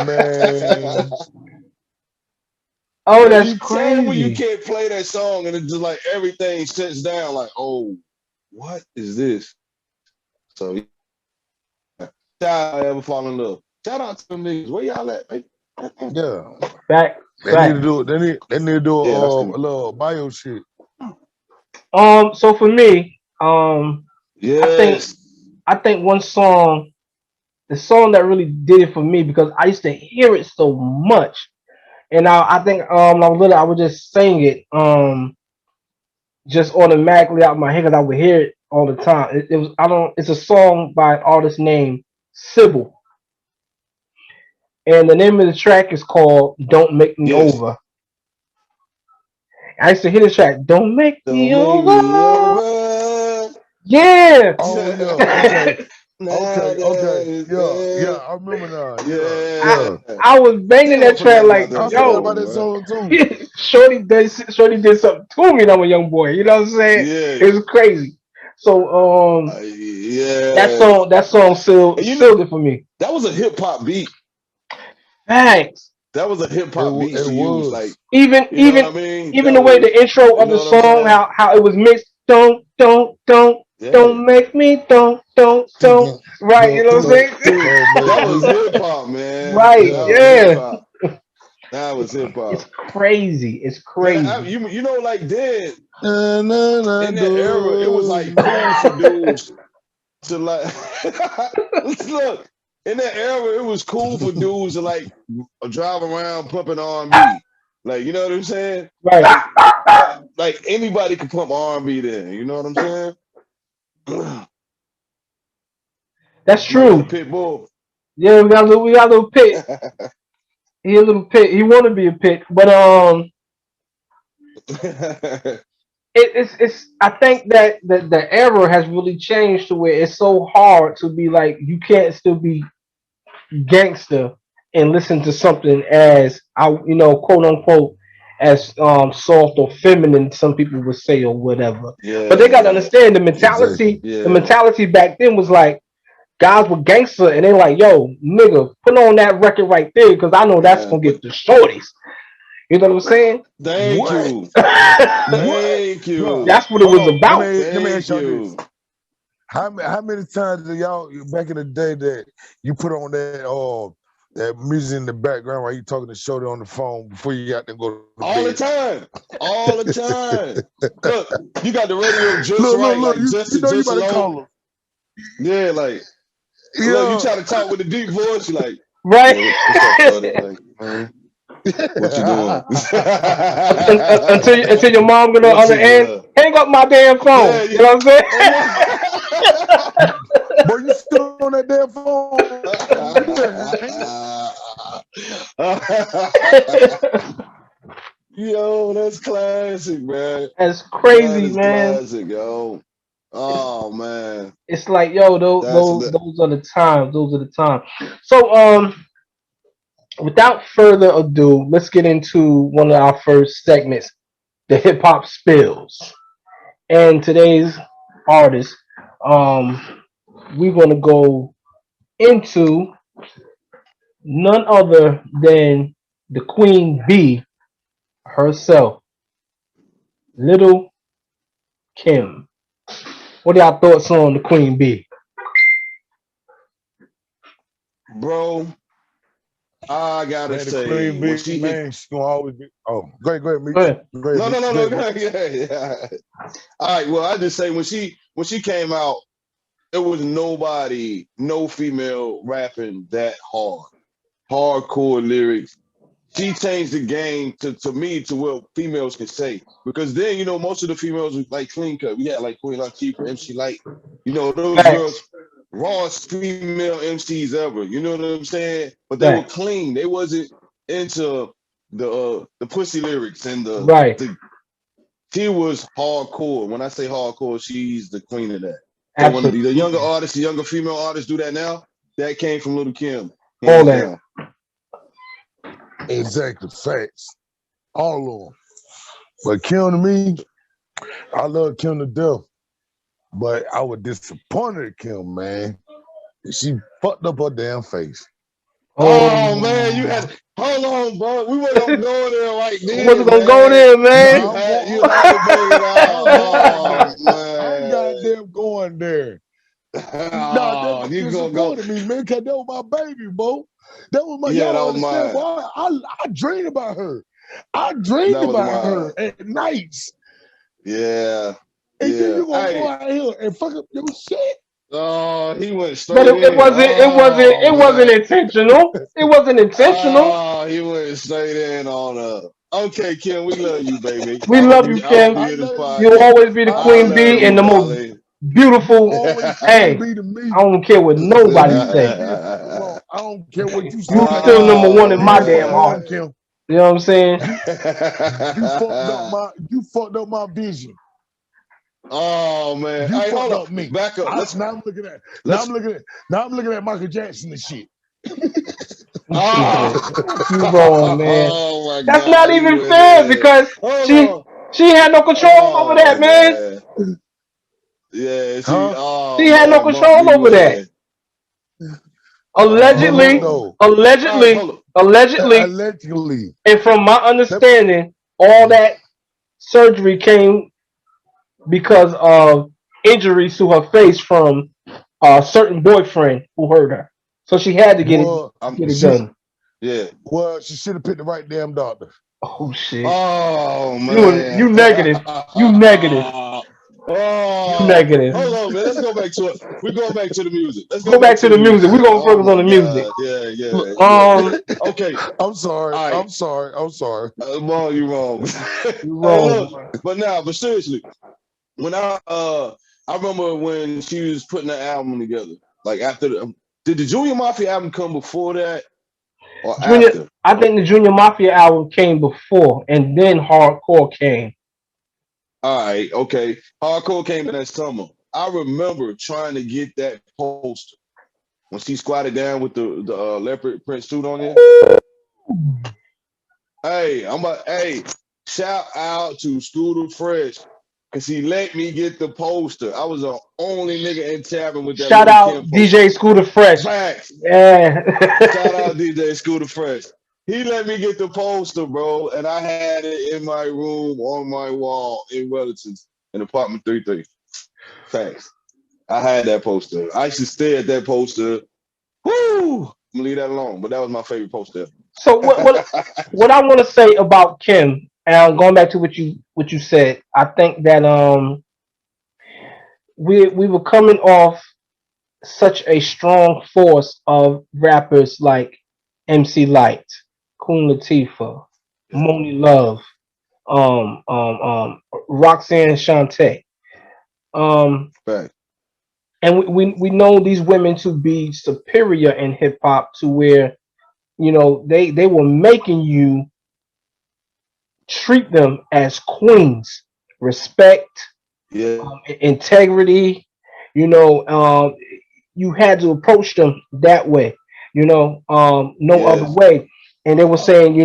Man. that. Oh, Bro, that's you tell me you crazy. can't play that song and it's just like everything shuts down. Like, oh, what is this? So, shout out ever fall in love. Shout out to them niggas. Where y'all at, man? Yeah. Facts, They need to facts. do it. They need to do Yeah, that's a cool. little bio shit. So for me, I think Yes. I think one song, the song that really did it for me because I used to hear it so much, and I think when I was little, I would just sing it just automatically out my head because I would hear it all the time. It was I don't. It's a song by an artist named Sybil, and the name of the track is called "Don't Make Me Yes. Over." I used to hear the track "Don't Make Me Don't make me Over." over. Yeah. Oh yeah. Okay. Now Okay. Okay. that is Yeah. Yeah. there. I remember now. Yeah. I Yeah. Yeah. I was banging Damn, I that track forgot about like, that I forgot yo, about song, that man. song too. Shorty did something to me when I was a young boy. You know what I'm saying? Yeah. It was crazy. So that Yeah. song And sealed it for me. that was a hip hop beat. Thanks. That was a hip hop beat It she used. Like, was. Even you know what I even mean? even That the way was, the intro you of know the what I'm song, saying? how it was mixed. Yeah. Don't make me don't. Right. You know what I'm saying? Don't make That was me. hip hop, man. Right. That Yeah. was hip Yeah. hop. That was hip It's hop. crazy. It's Man, crazy. like then Na, na, na, in that era, it was like cool for dudes to like look. In that era, it was cool for dudes to like drive around pumping R&B. Like, you know what I'm saying? Right. Like anybody could pump R&B then. You know what I'm saying? That's My little true. pit bull. Yeah, we got a little pit. He a little pit. He want to be a pit, but it's. I think that the era has really changed to where it's so hard to be like you can't still be gangster and listen to something as I quote unquote as soft or feminine some people would say or whatever. But they gotta Yeah, understand the Exactly. mentality. The yeah, mentality back then was like guys were gangster and they like, yo, nigga, put on that record right there because I know that's yeah. gonna But get the shorties. You know what I'm saying? thank What? you, What? thank Bro, you, That's what it hold was on. about. Let me thank ask y'all this. you. How many times did y'all back in the day that you put on that music in the background while you talking to Shorty on the phone before you got to go to All bed? the time, all the time. Look, you got the radio just Look, right, look, like you just you know you just about to low. call her. Yeah, like look, you Yeah. try to talk with a deep voice, you like, Right? yeah, what's up, shorty? Like, what you doing? Until your mom get on the What's other up with end, her? hang up my damn Yeah, phone. yeah. You know what I'm saying? And Boy, you still on that damn phone. Yo, that's classic, man. That's That crazy, is man. classic, yo. Oh man, It's like, yo, that's the those are the times. Those are the times. So, without further ado, let's get into one of our first segments, the hip hop spills. And today's artist, um, we're gonna go into none other than the Queen Bee herself, Little Kim. What are y'all thoughts on the Queen Bee? bro. I gotta Man, the queen say, when bee, she hit, man, she's gonna always be. Oh, go ahead, Go Meeks. ahead. Go ahead, no, no, Meeks. no, Go no, ahead, Meeks. yeah, yeah. All right, well, I just say when she came out, there was nobody, no female rapping that hard, hardcore lyrics. She changed the game to me to what females can say. Because then, most of the females was like clean cut. We had like Queen Latifah, MC Light. Those girls, Facts. rawest female MCs ever. You know what I'm saying? But they were Facts. clean. They wasn't into the pussy lyrics and Right. the she was hardcore. When I say hardcore, she's the queen of that. So when the younger Absolutely. artists, the younger female artists do that now, that came from Little Kim, All hands that. down. Exactly, facts. All of them. But Kim to me, I love Kim to death. But I was disappointed at Kim, man. She fucked up her damn face. Oh man, you Oh, had hold on, bro. We wasn't gonna go there right wasn't then, gonna go man. there, Nah, man. I'm You going. had to bring it out. I'm going Oh there. I'm man. goddamn going there. Nah, Oh, that you gonna go? disappointed me, man, because that was my baby, bro. That was my, Yeah, y'all that don't was understand, mine. boy. I dreamed about her. I dreamed That was about mine. her at nights. Yeah, And then yeah. you gonna go Hey, out here and fuck up your shit. oh, he went But straight in. Oh it wasn't man. intentional. It wasn't intentional. Oh, he went straight in on her. Okay, Kim, we love you, baby. We love you, I hope you Kim. I hear this love you You'll too. podcast. always be the I I Queen love you love Bee and you, the too. most darling. You beautiful. always Queen Hey, Bee to me. I don't care what Queen nobody Bee to say. me is bro. I don't care what you You say, still man. number one Oh in my You damn fucked heart. up, man. Kim. You know what I'm saying? You fucked up my vision. Oh man. You Hey, hold fucked up. up me. Back up. Now I'm Let's looking at now I'm looking at Michael Jackson and shit. oh, You wrong, man. oh my That's God, not he even went fair in. because Hold she on. she had no control over that, Oh man. man. Yeah, see, Huh? She oh had no man, Monk control be over that. winning. But look Allegedly, Oh, though, all right, allegedly, hold up. allegedly, allegedly, and from my understanding, all that surgery came because of injuries to her face from a certain boyfriend who hurt her. So she had to well, I'm get it she done. yeah. she should have picked the right damn doctor. Oh shit! Oh You man. negative. You negative. You Oh, negative. hold on, man. Let's go back to it. We're going back to the music. Let's go Go back back to to the the music. music, We're man. gonna Oh focus on my the music. God. Yeah, yeah, Look, yeah. Okay. I'm sorry. All right. I'm sorry. I'm sorry. Well, you wrong. you Hey, wrong. look, but seriously, when I remember when she was putting the album together. Like after did the Junior Mafia album come before that or Junior, after? I think the Junior Mafia album came before, and then Hardcore came. All right, okay. Hardcore came in that summer. I remember trying to get that poster when she squatted down with the leopard print suit on there. Hey, hey, shout out to Scooter Fresh because he let me get the poster. I was the only nigga in Tavern with that Shout Lil out Kim poster. DJ Scooter Fresh. Facts. Shout Yeah. out DJ Scooter Fresh. He let me get the poster, bro, and I had it in my room on my wall in Wellington in apartment 33. Thanks. I had that poster. I used to stare at that poster. Woo! I'm gonna leave that alone, but that was my favorite poster. So what I want to say about Kim, and I'm going back to what you said. I think that we were coming off such a strong force of rappers like MC Light, Queen Latifah, Yeah, Moni Love, Roxanne Shante. Um, fact. and we know these women to be superior in hip hop to where they were making you treat them as queens, respect, Yeah, integrity. You know, you had to approach them that way. No other yes. way. And they were saying,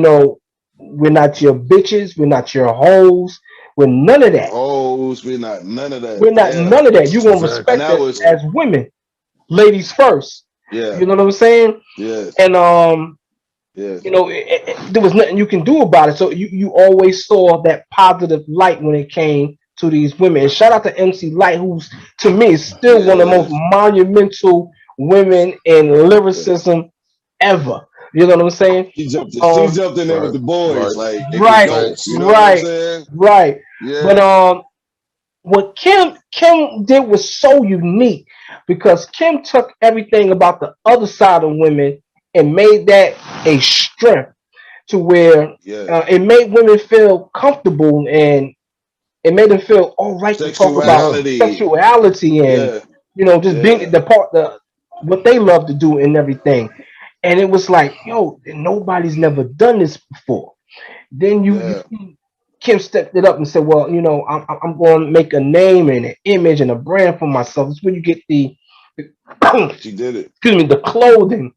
we're not your bitches, we're not your hoes, we're none of that. Hoes, we're not none of that. We're not Yeah, none of that. You're gonna Exactly. and respect that us was as women, ladies first. yeah, You know what I'm saying? yes, And yes. there was nothing you can do about it. So you always saw that positive light when it came to these women. And shout out to MC Light, who's to me is still one of the most Yes. monumental women in lyricism ever. You know what I'm saying? She Um, jumped in there with Right. the boys, Right. like they could right, go. Facts. You know what I'm right, saying? right. But Yeah. what Kim did was so unique because Kim took everything about the other side of women and made that a strength to where Yes. it made women feel comfortable and it made them feel all right to talk about Yeah. Sexuality. sexuality and Yeah. just being Yeah. the what they love to do and everything. And it was like, yo, nobody's never done this before. Then you Yeah. see Kim stepped it up and said, well, I'm going to make a name and an image and a brand for myself. It's when you get the She did it. excuse me, the clothing,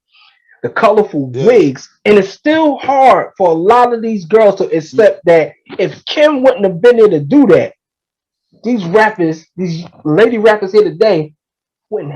the colorful Yeah. wigs. And it's still hard for a lot of these girls to accept that if Kim wouldn't have been there to do that, these rappers, these lady rappers here today, wouldn't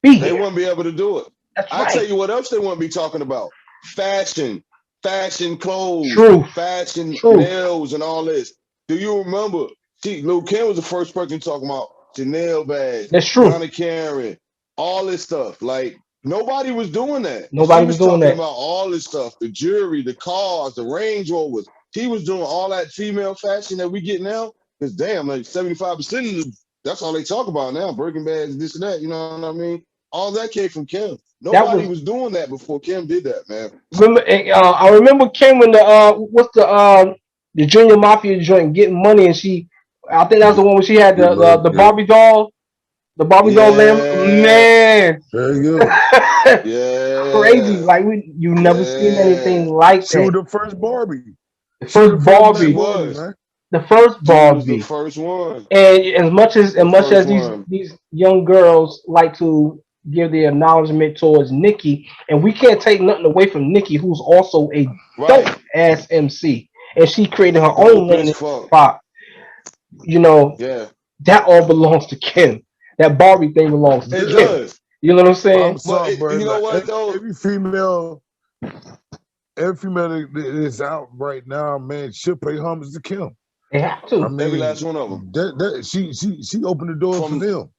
be They here. wouldn't be able to do it. That's I tell right. you what else they wouldn't be talking about. Fashion, fashion clothes, Truth. fashion Truth. nails, and all this. Do you remember? See, Lil Kim was the first person talking about Chanel bags, That's true. Donna Karen, all this stuff. Like nobody was doing that. And she Nobody was was doing talking that. about all this stuff, the jewelry, the cars, the Range Rovers. She was doing all that female fashion that we get now. Because damn, like 75% of that's all they talk about now. Birkin bags, this and that. You know what I mean? All that came from Kim. That Nobody was was doing that before Kim did that, man. remember. I remember Kim when what's the Junior Mafia joint getting money and she. I think that's the one where she had Get money. the Yeah. Barbie doll, the Barbie doll lamb. Yeah, Man, There you go. crazy! yeah, Like you never seen anything yeah. like She was that. the first Barbie. The She was first the first black She Barbie, Barbie, was. man. the first She was the Barbie. first one. And as much as The first these one. these young girls like to give their acknowledgement towards Nikki, and we can't take nothing away from Nikki, who's also a dope Right. ass MC, and she created her own Dope lane as in fuck. pop. You know Yeah. that all belongs to Kim. That Barbie thing belongs to It Kim. does. You know what I'm I'm saying? But sorry, bro. you know Like what though? every female that's out right now, man, should pay homage to Kim. They have I to. Every last mean, one of them. she opened the doors for From them.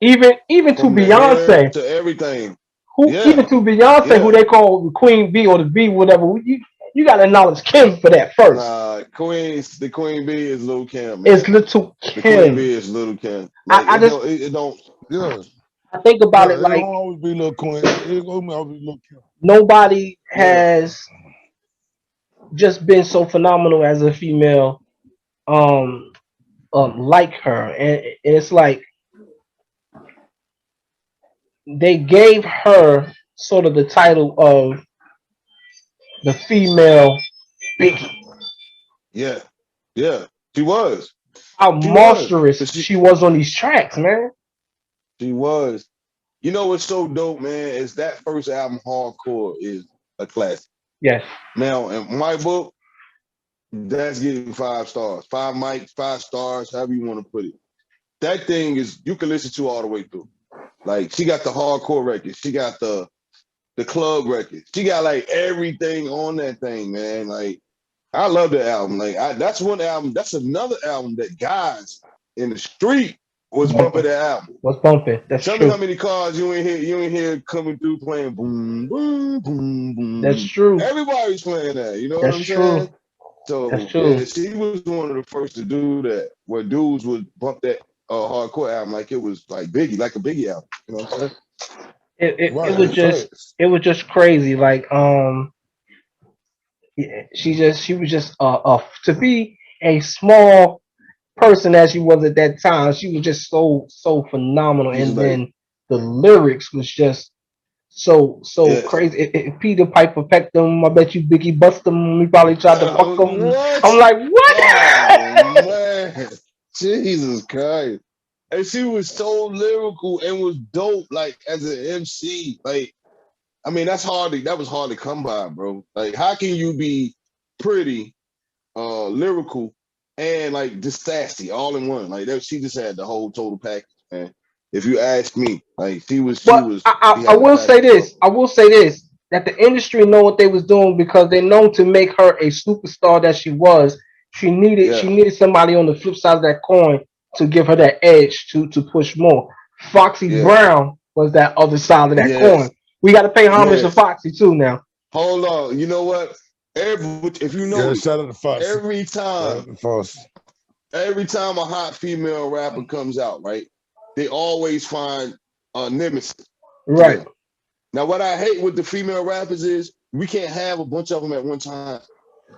Even to from the hair Beyonce, to everything. who Yeah. even to Beyonce, who Yeah. they call the Queen Bee or the Bee, whatever. You got to acknowledge Kim for that first. Nah, the Queen Bee is Lil Kim, It's man. little The Queen Kim. Bee is Little Kim. Like I just it don't. Yeah. I think about it Yeah, it don't like always be little Queen. It gonna always be little Kim. nobody Yeah, has just been so phenomenal as a female, um, like her, and it's like they gave her sort of the title of the female Biggie. Yeah, yeah. She was. How She was. monstrous But she was on these tracks, man. she was. You know what's so dope, man? Is that first album, Hardcore, is a classic. Yes. Now, in my book, that's getting 5 stars, 5 mics, 5 stars, however you want to put it. That thing is you can listen to all the way through. Like she got the hardcore record, she got the club record, she got like everything on that thing, man. Like I love that album. Like that's one album. That's another album that guys in the street was bumping Bumping. that album. What's bumping? That's Tell me how true. many cars you ain't hear coming through playing boom, boom, boom, That's boom. true. Everybody's playing that. You know what That's I'm true. saying? That's So true. yeah, she was one of the first to do that, where dudes would bump that hardcore album like it was like Biggie, like a Biggie album. You know what I'm saying? It was Right, just facts. it was just crazy. Like yeah, she was just to be a small person as she was at that time. She was just so phenomenal, She's and like, then the lyrics was just so yeah. crazy. Peter Piper pecked him. I bet you Biggie bust him. He probably tried to fuck him. I'm What? like, Oh what? man, Jesus Christ! And she was so lyrical and was dope, like as an MC. Like, I mean, that was hard to come by, bro. Like, how can you be pretty, lyrical, and like just sassy all in one? Like that, she just had the whole total package, man. If you ask me, like But she I had the will say package, bro. this. I will say this. That the industry know what they was doing because they known to make her a superstar that she was. She Yeah, needed somebody on the flip side of that coin to give her that edge to push more. Foxy yeah, Brown was that other side of that coin. yes, We got to pay homage to yes. Foxy too now. Hold on. You know what? If you Yeah, notice, shout out to Foxy. every Shout time, out to Foxy. every time a hot female rapper comes out, right, they always find a nemesis to Right. them. Now, what I hate with the female rappers is we can't have a bunch of them at one time.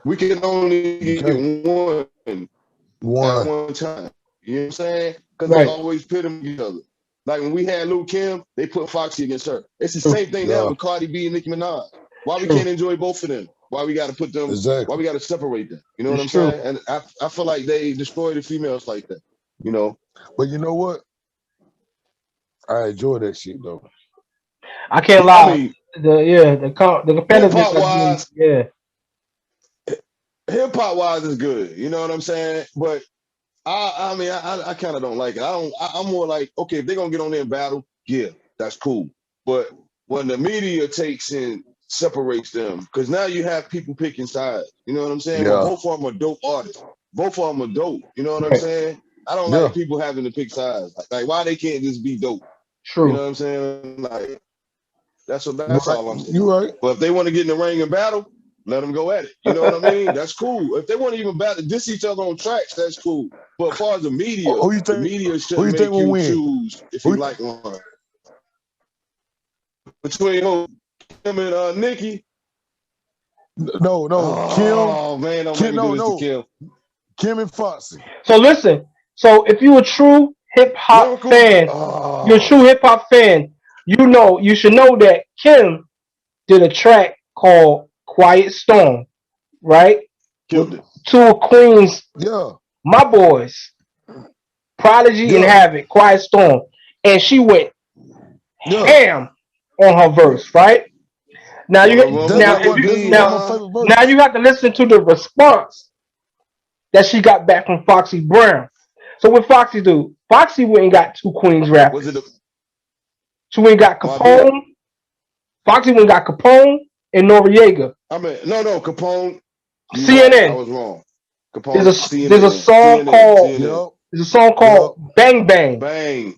We can only You can't. get one at One. one time. You know what I'm saying? Because they Right. always pit them against each other. Like when we had Lil Kim, they put Foxy against her. It's the True. same thing now Yeah, with Cardi B and Nicki Minaj. Why we True. can't enjoy both of them? Why we got to put them? Why exactly. we got to separate them? You know what It's I'm true. saying? And I feel like they destroy the females like that. You know? But you know what? I enjoy that shit though. I can't I lie. mean, The hip competitiveness hop of me. wise, Yeah. hip hop wise is good. You know what I'm saying? But I mean, I kind of don't like it. I'm more like, okay, if they're gonna get on there and battle, yeah, that's cool. But when the media takes and separates them, because now you have people picking sides. You know what I'm saying? Well, Yeah, both of them are dope artists. Both of them are dope. You know what I'm Right. saying? I don't yeah. like people having to pick sides. Like why they can't just be dope? You True. know what I'm saying? Like You that's right. all I'm saying. You right. But if they want to get in the ring and battle, let them go at it. You know what I mean? That's cool. If they want to even battle, diss each other on tracks, that's cool. But as far as Who you the think? media Who shouldn't you think make will you win? choose if Who? you like one. Between him and Nikki, No. Kim. oh man, don't make Kim. me do No, this to no. Kim. Kim and Foxy. So listen. So if you a true hip hop Lyrical, fan, you're a oh, true hip hop fan. You should know that Kim did a track called "Quiet Storm," right? killed With it. two of Queen's Yeah, my boys, Prodigy and yeah, Havoc, "Quiet Storm," and she went yeah. ham on her verse, right? Now Wanna you run That's now with like the if one. you That's one of now my demon? favorite now verses. you have to listen to the response that she got back from Foxy Brown. So what Foxy do? Foxy went and got two Queens Was it the rappers. She went and got my B? Capone. Foxy went and got Capone and Noriega. I mean, no, Capone. You right. I CNN. was wrong. There's Capone, a CNN, song CNN, called CNN. Yup, there's a song yup, called Bang Bang. Bang.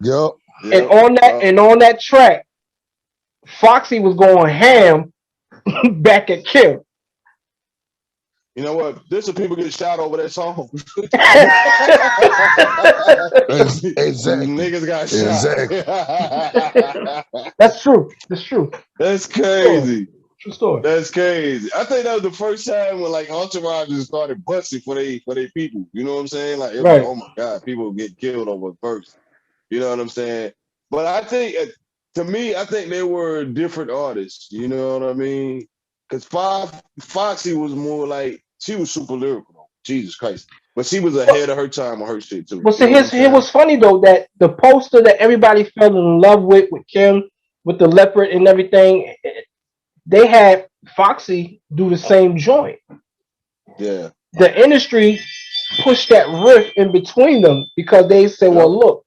yup. And Yep. on that track, Foxy was going ham back at Kim. You know what? There's some people get shot over that song. Exactly, Niggas got exactly. shot. That's true. That's true. That's True story. crazy. True story. That's crazy. I think that was the first time when like entourages started busting for they people. You know what I'm saying? Like it was like, Right. oh my God, people get killed over a verse. You know what I'm saying? But I think, to me, I think they were different artists. You know what I mean? Because Foxy was more like she was super lyrical. Jesus Christ, but she was But, ahead of her time on her shit too. but You see, know what I'm it saying? was funny though that the poster that everybody fell in love with Kim, with the leopard and everything, they had Foxy do the same joint. Yeah. The industry pushed that riff in between them because they said, "Well, Yep. look,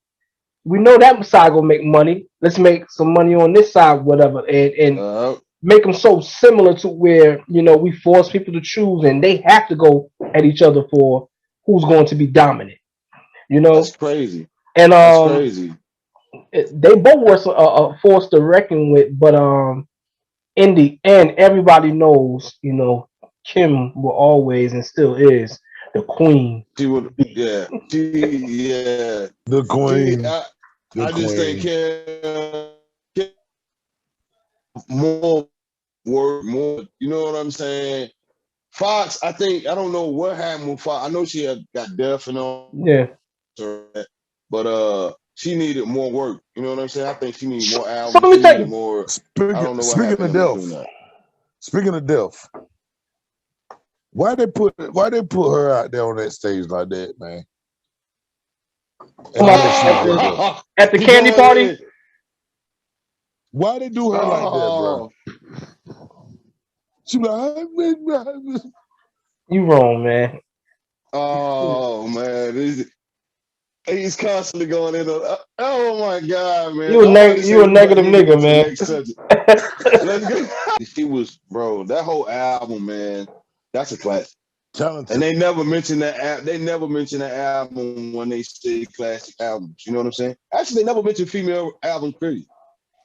we know that side gonna make money. Let's make some money on this side, whatever, and Uh, make them so similar to where we force people to choose, and they have to go at each other for who's going to be dominant. You that's know, crazy. and That's crazy. they both were a force to reckon with, but in the end, everybody knows, Kim will always and still is the queen She of would. the beat. Yeah. Yeah. The She. queen, the I just think queen. Kim more work more. You know what I'm saying? Fox. I don't know what happened with Fox. I know she had got deaf and all, Yeah. but she needed more work. You know what I'm saying? I think she needed more So let albums. me She tell needed you, more. I Speaking don't know what speaking happened of in between death, that. speaking of death, why they put her out there on that stage like that, man? And come all on, that shit at like the that. at the You know candy what I party, mean? Why they do her like that, bro? Oh, She be like, you wrong, man. oh man. He's constantly going in. Oh my God, man! You a negative Need to go nigga, to the man. next subject. Let's go. She was, bro. That whole album, man. That's a classic. And talented. they never mention that. They never mention that album when they say classic albums. You know what I'm saying? Actually, they never mention female albums. Period.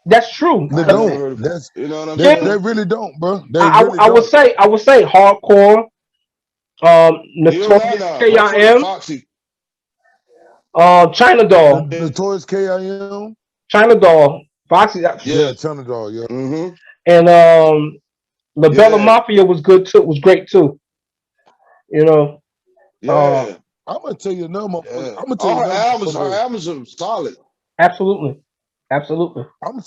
That's true. They I ain't 'Cause never don't. heard of. That's You know what I'm they Kim, they saying? really don't, bro. They I, really I would don't. say hardcore, Hell nah, Notorious nah. Her first K.I.M., Foxy. China The Doll, Notorious KIM. China Doll, Foxy, Yeah, Yeah. China Dog, yeah. Mm-hmm. and La Bella Yeah. Mafia was good too. Was great too. You know, uh, Yeah. I'm gonna tell you another motherfucker. Yeah. I'm gonna tell you All another her motherfucker. albums are solid. absolutely, absolutely. I'm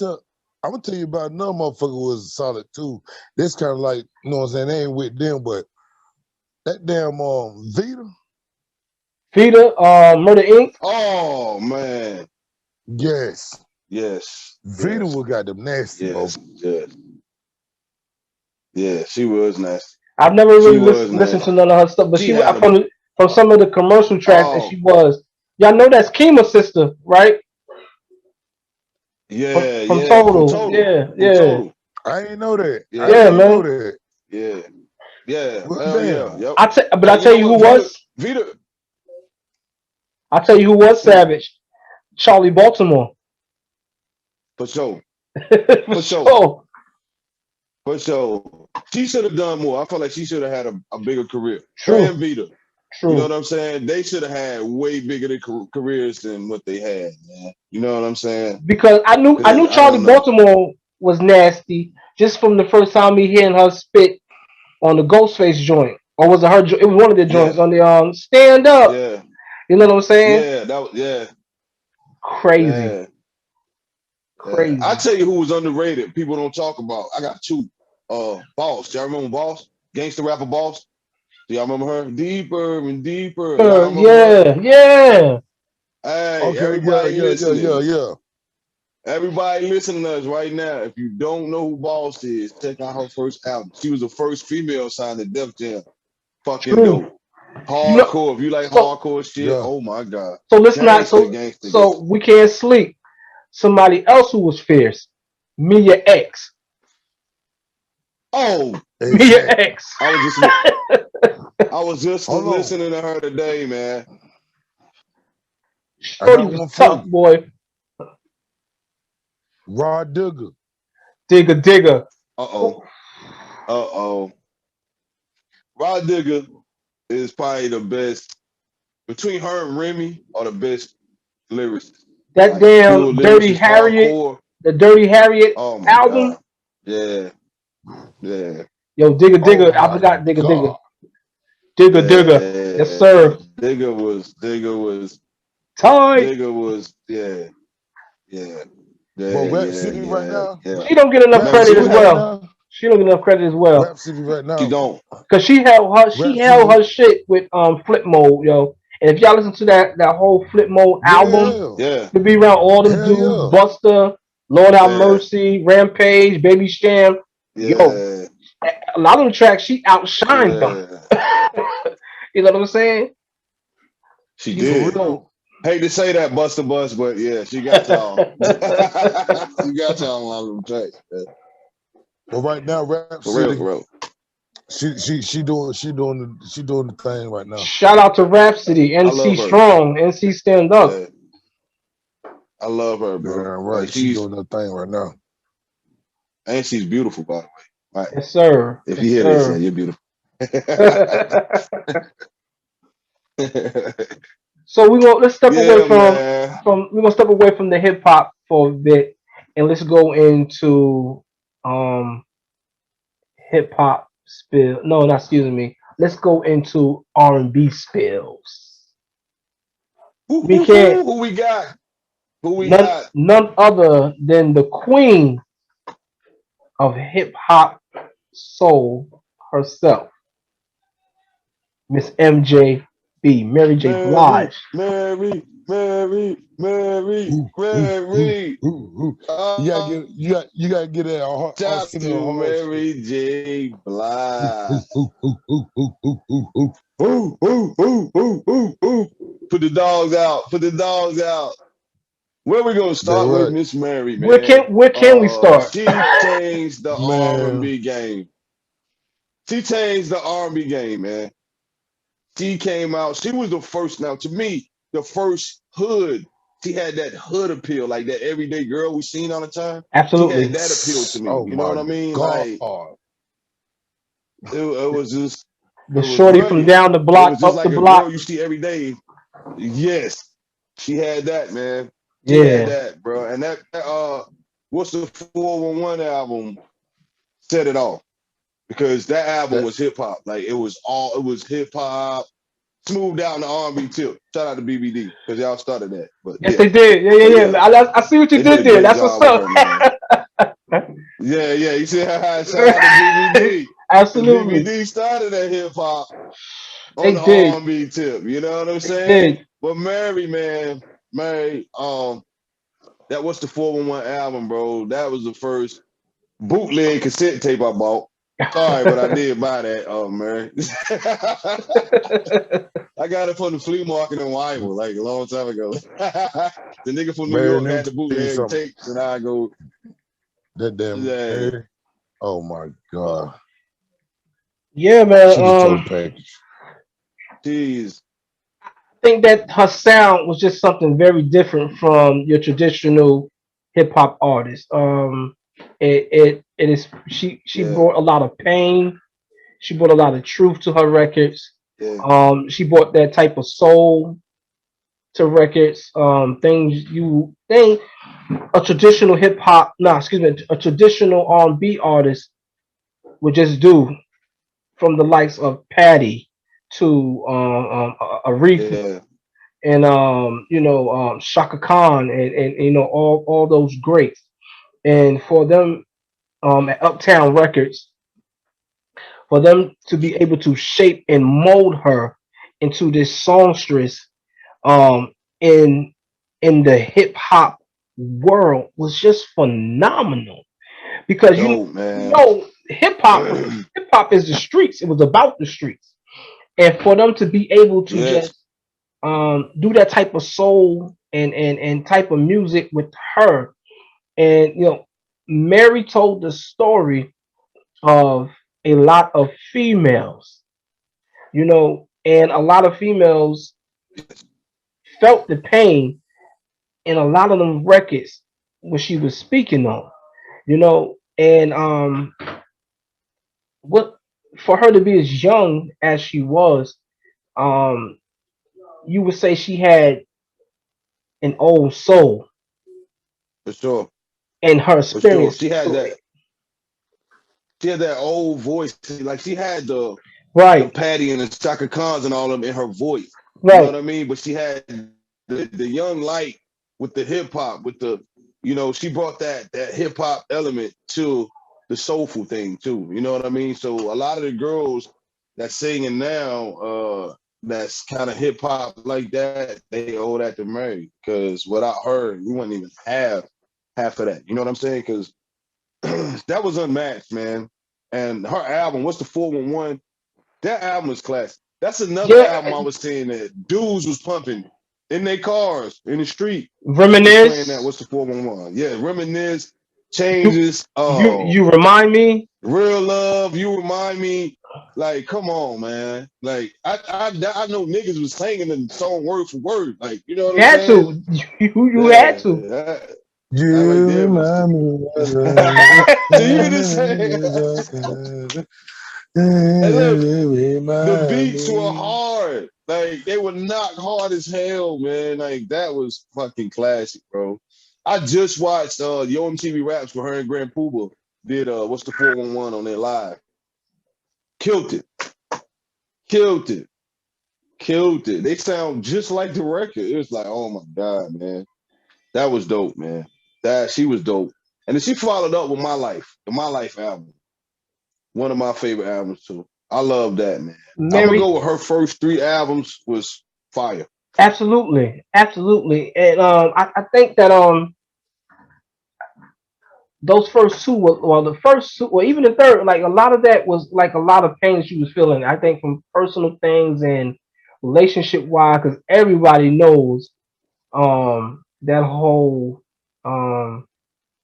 gonna tell you about another motherfucker who was solid too. This kind of like, you know what I'm saying? They ain't with them, but that damn Vita. Vita, Murder Inc. Oh man. Yes. Yes. Vita Yes. was got them nasty, bro. Yes. Yes. Yeah. She was nasty. I've never She really was listened to nasty. none of her stuff, but She had a from some of the commercial tracks that oh she was. Y'all know that's Kima's sister, right? yeah, From yeah. From Total. Total. Yeah, From yeah, Total. I ain't know that. I Yeah. yeah, ain't know man. that. Yeah. Yeah. Well, Hell yeah. damn. Yep. But I And you tell know you who what? was. Vita. I tell you who was Who? savage. Charlie Baltimore. For sure. For For sure. sure. For sure. She should have done more. I feel like she should have had a bigger career. Her True. and Vita. You know what True. I'm saying? They should have had way bigger careers than what they had, man. You know what I'm saying? Because I Because knew I don't Charlie know. Baltimore was nasty just from the first time me hearing her spit on the Ghostface joint. Or was it her? It was one of the joints Yeah, on the Stand Up. yeah, You know what I'm saying? yeah. That was yeah, Crazy, yeah, yeah. I crazy. tell you who was underrated. People don't talk about. I got two. Boss. Y'all remember Boss? Gangster rapper Boss. Do y'all remember her? Deeper and deeper. Y'all remember her? Yeah, yeah. Hey, Okay, yeah, everybody yeah, yeah, yeah, listening. yeah. Everybody listening to us right now. If you don't know who Boss is, check out her first album. She was the first female signed to Def Jam. Fucking True. dope. You know. Hardcore. If you like So hardcore shit, Yeah. oh my God. so let's not. Gangster, So gangster, so gangster. we can't sleep. Somebody else who was fierce. Mia X. Oh, Mia Exactly. X. I was just I was just Hold on. listening to her today, man. I Shorty got was one for tough, you. boy. Rod Digger. Digger, digger. Uh-oh. Uh-oh. Rod Digger is probably the best between her and Remy are the best lyricists. That Like pure damn Dirty lyricists, Harriet. hardcore. The Dirty Harriet Oh my album. God. Yeah, yeah, Yo, digger, Oh digger. I my forgot digger, digger. God. Digger, digger. Yes, yeah. sir. Digger was Tight. Digger was yeah, yeah. But Yeah, Rap yeah, City right yeah, now, yeah. She don't get enough Rap Remember, credit she City as was right having. well. now, She don't get enough credit as well. Rap City right She now, don't. Cause she Rap held City, her shit with Flip Mode, yo. And if y'all listen to that whole Flip Mode album, yeah, Yeah, to be around all them hell dudes, yeah, Buster, Lord Have yeah, Mercy, Rampage, Baby Sham, yo, yeah, a lot of them tracks she outshined them. yeah. You know what I'm saying? She She's for did. real. Hate to say that, Buster Bus, but yeah, she got y'all. she got y'all on a lot of them tracks. Yeah. But right now, Rap For real, City, for real. she doing the thing right now. Shout out to Rhapsody, I NC love her. Strong, NC Stand Up. Yeah, I love her, Yeah, bro. Like right. She doing her thing right now. and she's beautiful, by the way. Right. Yes, sir. If you Yes, hear this, yeah, sir. you're beautiful. So let's step away Yeah, man. we're gonna step away from the hip hop for a bit and let's go into um hip hop spill. No, not excuse me. Let's go into R&B spills. We can't Who we got? Who we none got? none other than the queen of hip hop soul herself, Miss MJB, Mary J. Mary, Blige. Mary, Mary, Mary, Ooh, ooh, ooh, Mary. ooh, ooh. Uh, You gotta get that Shout skin in her to heart. Mary J. Ooh, Blige. ooh, ooh, ooh, ooh, ooh, ooh, ooh, ooh. Ooh, ooh, ooh, ooh, ooh, ooh. Put the dogs out. Put the dogs out. Where we gonna That start with right, Miss Mary, man? Where can we start? She changed the man. R&B game. She changed the R&B game, man. She came out. She was the first. Now, to me, the first hood. She had that hood appeal, like that everyday girl we seen all the time. She had Absolutely. that appeal to me. Oh You know my what I mean? God. Like it was just, it The was shorty from rugged. down the It block, was just up the like a girl block. you see every day. Yes, she had that, man. She had Yeah, that, bro. And what's the 411 album? Set it off because that album That was hip hop. Like it was hip hop. Smooth down the R&B too. Shout out to BBD because y'all started that. But yes, yeah, they did. Yeah, but yeah, yeah, yeah. I see what you they did did a there. great That's what's job with her, up. man. Yeah, yeah. You see, shout out to BBD because Absolutely, BBD started that hip hop on they the did. R&B tip. You know what I'm They saying? did. But Mary, man, Mary, that was the 411 album, bro. That was the first bootleg cassette tape I bought. Sorry, but I did buy that, Mary. I got it from the flea market in Wyoming, like a long time ago. The nigga from New man, York let me had the tell you bootleg something. tapes, and I go, That damn yeah, Mary. Oh my God. Yeah, man. She the total package. jeez, I think that her sound was just something very different from your traditional hip hop artist. It is she yeah, brought a lot of pain. She brought a lot of truth to her records. yeah, She brought that type of soul to records. Thing a traditional hip hop, no, excuse me, a traditional R&B artist would just do, from the likes of Patty to Aretha yeah, and Shaka Khan and all those greats. And for them at Uptown Records, for them to be able to shape and mold her into this songstress um, in the hip hop world was just phenomenal because dope, man. hip hop is the streets. It was about the streets, and for them to be able to Yes, just do that type of soul and type of music with her, and Mary told the story of a lot of females, and a lot of females felt the pain in a lot of them records when she was speaking on, and what for her to be as young as she was, um, you would say she had an old soul for sure, in her for sure. experience to it. She had that old voice, like she had the Right, Patty and the Chaka Khans and all of them in her voice. You know what right, I mean? But she had the young light with the hip hop, with she brought that hip hop element to the soulful thing too. You know what I mean? So a lot of the girls that's singing now, that's kind of hip hop like that, they owe that to Mary. Because without her, we wouldn't even have half of that. You know what I'm saying? Because that was unmatched, man. And her album, what's the 411? That album is classic. That's another Yeah, album I was saying that dudes was pumping in their cars, in the street. They was playing that. reminisce. What's the 411? Yeah, reminisce, You changes. you remind me. Real love. You remind me. Like, come on, man. Like, I know niggas was singing the song word for word. Like, you know what You I'm had saying? to. You had Yeah, to. that right You there was. remind me of love. So you can just say, hey, look, You the remind beats were me. hard. Like they were not hard as hell, man. Like that was fucking classic, bro. I just watched Yo MTV Raps with her and Grand Pooba did what's the 411 on their live. Killed it. Killed it. Killed it. They sound just like the record. It was like, oh my God, man. That was dope, man. That she was dope. And then she followed up with the My Life album. One of my favorite albums too. I love that, man. I'm gonna Mary, go with her first three albums was fire. absolutely, absolutely, and I think that those first two were well, the first two, well, even the third, like a lot of that was like a lot of pain she was feeling. I think from personal things and relationship wise, because everybody knows that whole um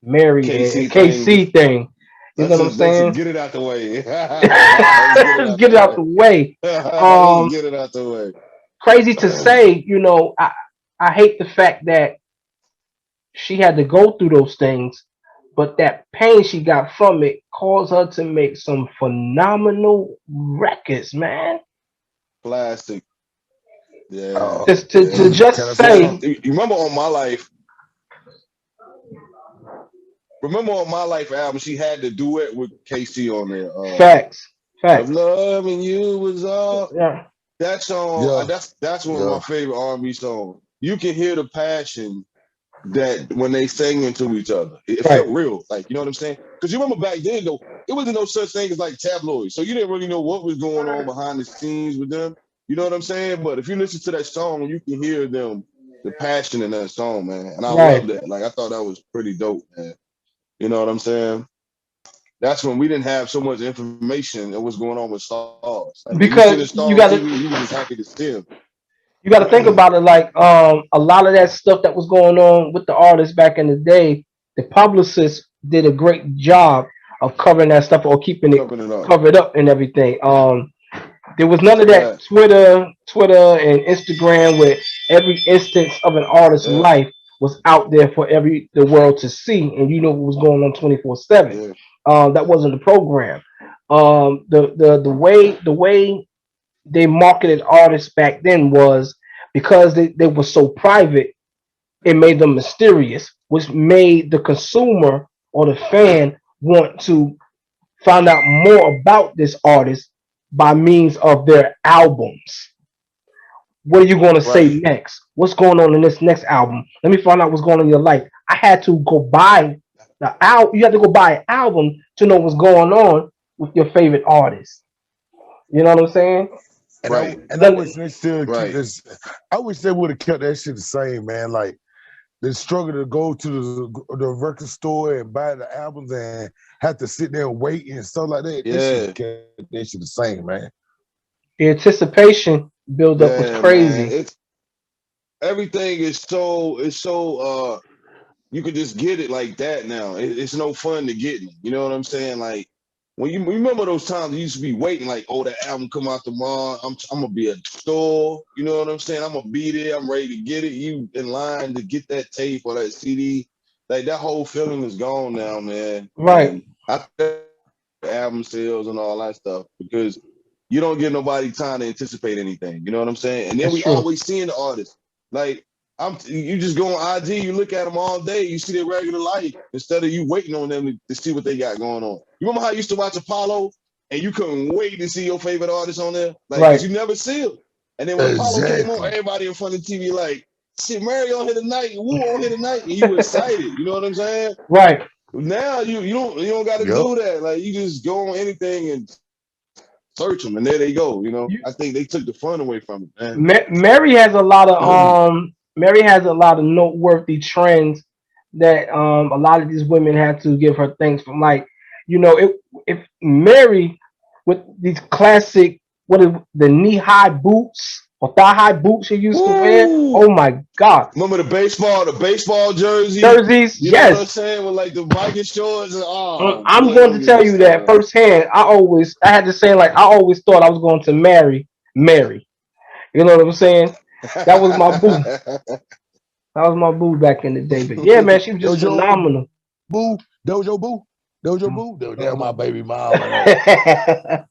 Mary and KC thing. KC thing. You know what I'm Let's saying? get it out the way. Let's get it Let's out get the it out way. the way. Let's Um, get it out the way. crazy to say, I hate the fact that she had to go through those things, but that pain she got from it caused her to make some phenomenal records, man. Plastic. Yeah. Oh, To Yeah. can I just say Now, something? say you remember on My Life, remember on My Life album, she had the duet with KC on there. facts, If facts. loving you was all Yeah, that song, Yeah, that's one of my yeah. favorite R&B songs. You can hear the passion that when they sang into each other, it right. felt real. Like, you know what I'm saying? Because you remember back then, though, it wasn't no such thing as like tabloids. So you didn't really know what was going on behind the scenes with them. You know what I'm saying? But if you listen to that song, you can hear them, the passion in that song, man. And I love Right. that. Like, I thought that was pretty dope, man. You know what I'm saying? That's when we didn't have so much information of what's going on with stars. Like, when you see Because the star on TV, you were just happy to see him. you got to think about it like a lot of that stuff that was going on with the artists back in the day, the publicists did a great job of covering that stuff or keeping it Covering it up. covered up and everything. There was none That's a of that fact. Twitter and Instagram where every instance of an artist's Yeah, life was out there for the world to see, and you know what was going on 24/7. yeah. That wasn't the program. The way they marketed artists back then was because they were so private, it made them mysterious, which made the consumer or the fan want to find out more about this artist by means of their albums. What are you going to say Right. next? What's going on in this next album? Let me find out what's going on in your life. I had to go buy the album. You had to go buy an album to know what's going on with your favorite artist. You know what I'm saying? And I Right. and I wish Then they still keep Right. this. I wish they would have kept that shit the same, man. Like the struggle to go to the record store and buy the albums and have to sit there and wait and stuff like that. They should have Yeah. kept that shit the same, man. the anticipation build up was Yeah, man. crazy It's everything is so you could just get it like that now. It's no fun to get it. You know what I'm saying? Like when you remember those times you used to be waiting, like, oh, that album come out tomorrow. I'm gonna be at the store. You know what I'm saying? I'm gonna be there. I'm ready to get it. You in line to get that tape or that CD. Like that whole feeling is gone now, man. right. And I think album sales and all that stuff because you don't give nobody time to anticipate anything. You know what I'm saying? And then That's we true. always seeing the artists. Like you just go on IG, you look at them all day, you see their regular life instead of you waiting on them to see what they got going on. You remember how you used to watch Apollo and you couldn't wait to see your favorite artist on there? Like, cause Right. you never see them. And then when Apollo came on, Exactly. everybody in front of the TV like, shit, Mary on here tonight, Woo on here tonight, and you were excited. You know what I'm saying? Right. Now you don't got to Yep. do that. Like you just go on anything and search them, and there they go. You know, You, I think they took the fun away from it, man. Mary has a lot of noteworthy trends that a lot of these women had to give her thanks from. Like, if Mary with these classic, what is the knee high boots or thigh high boots she used to wear? Woo! Oh my God. Remember the baseball jersey? Jerseys, You know what I'm yes. saying? With like the Viking shorts and I'm boy, going don't to get tell me you that started. firsthand. I had to say, like, I always thought I was going to marry Mary. You know what I'm saying? That was my boo. That was my boo back in the day. But yeah, man, she was just Dojo phenomenal. boo, dojo boo, dojo boo. They're my baby mama. Though.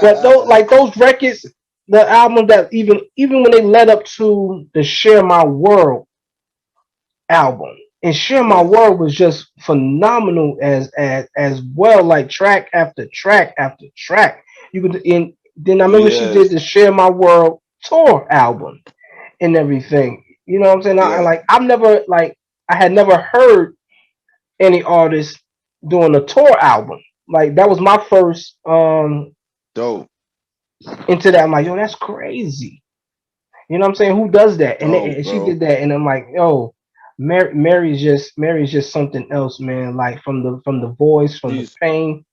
But those records, the album that even when they led up to the Share My World album, and Share My Yeah, World was just phenomenal as well, like track after track after track. You could and then I remember she did yes, the Share My World tour album and everything. You know what I'm saying? yeah, I've never I had never heard any artist doing a tour album. Like that was my first dope, into that. I'm like, yo, that's crazy. You know what I'm saying? Who does that? dope, And she bro. did that, and I'm like, yo, Mary's just something else, man. Like from the voice, from the She's pain.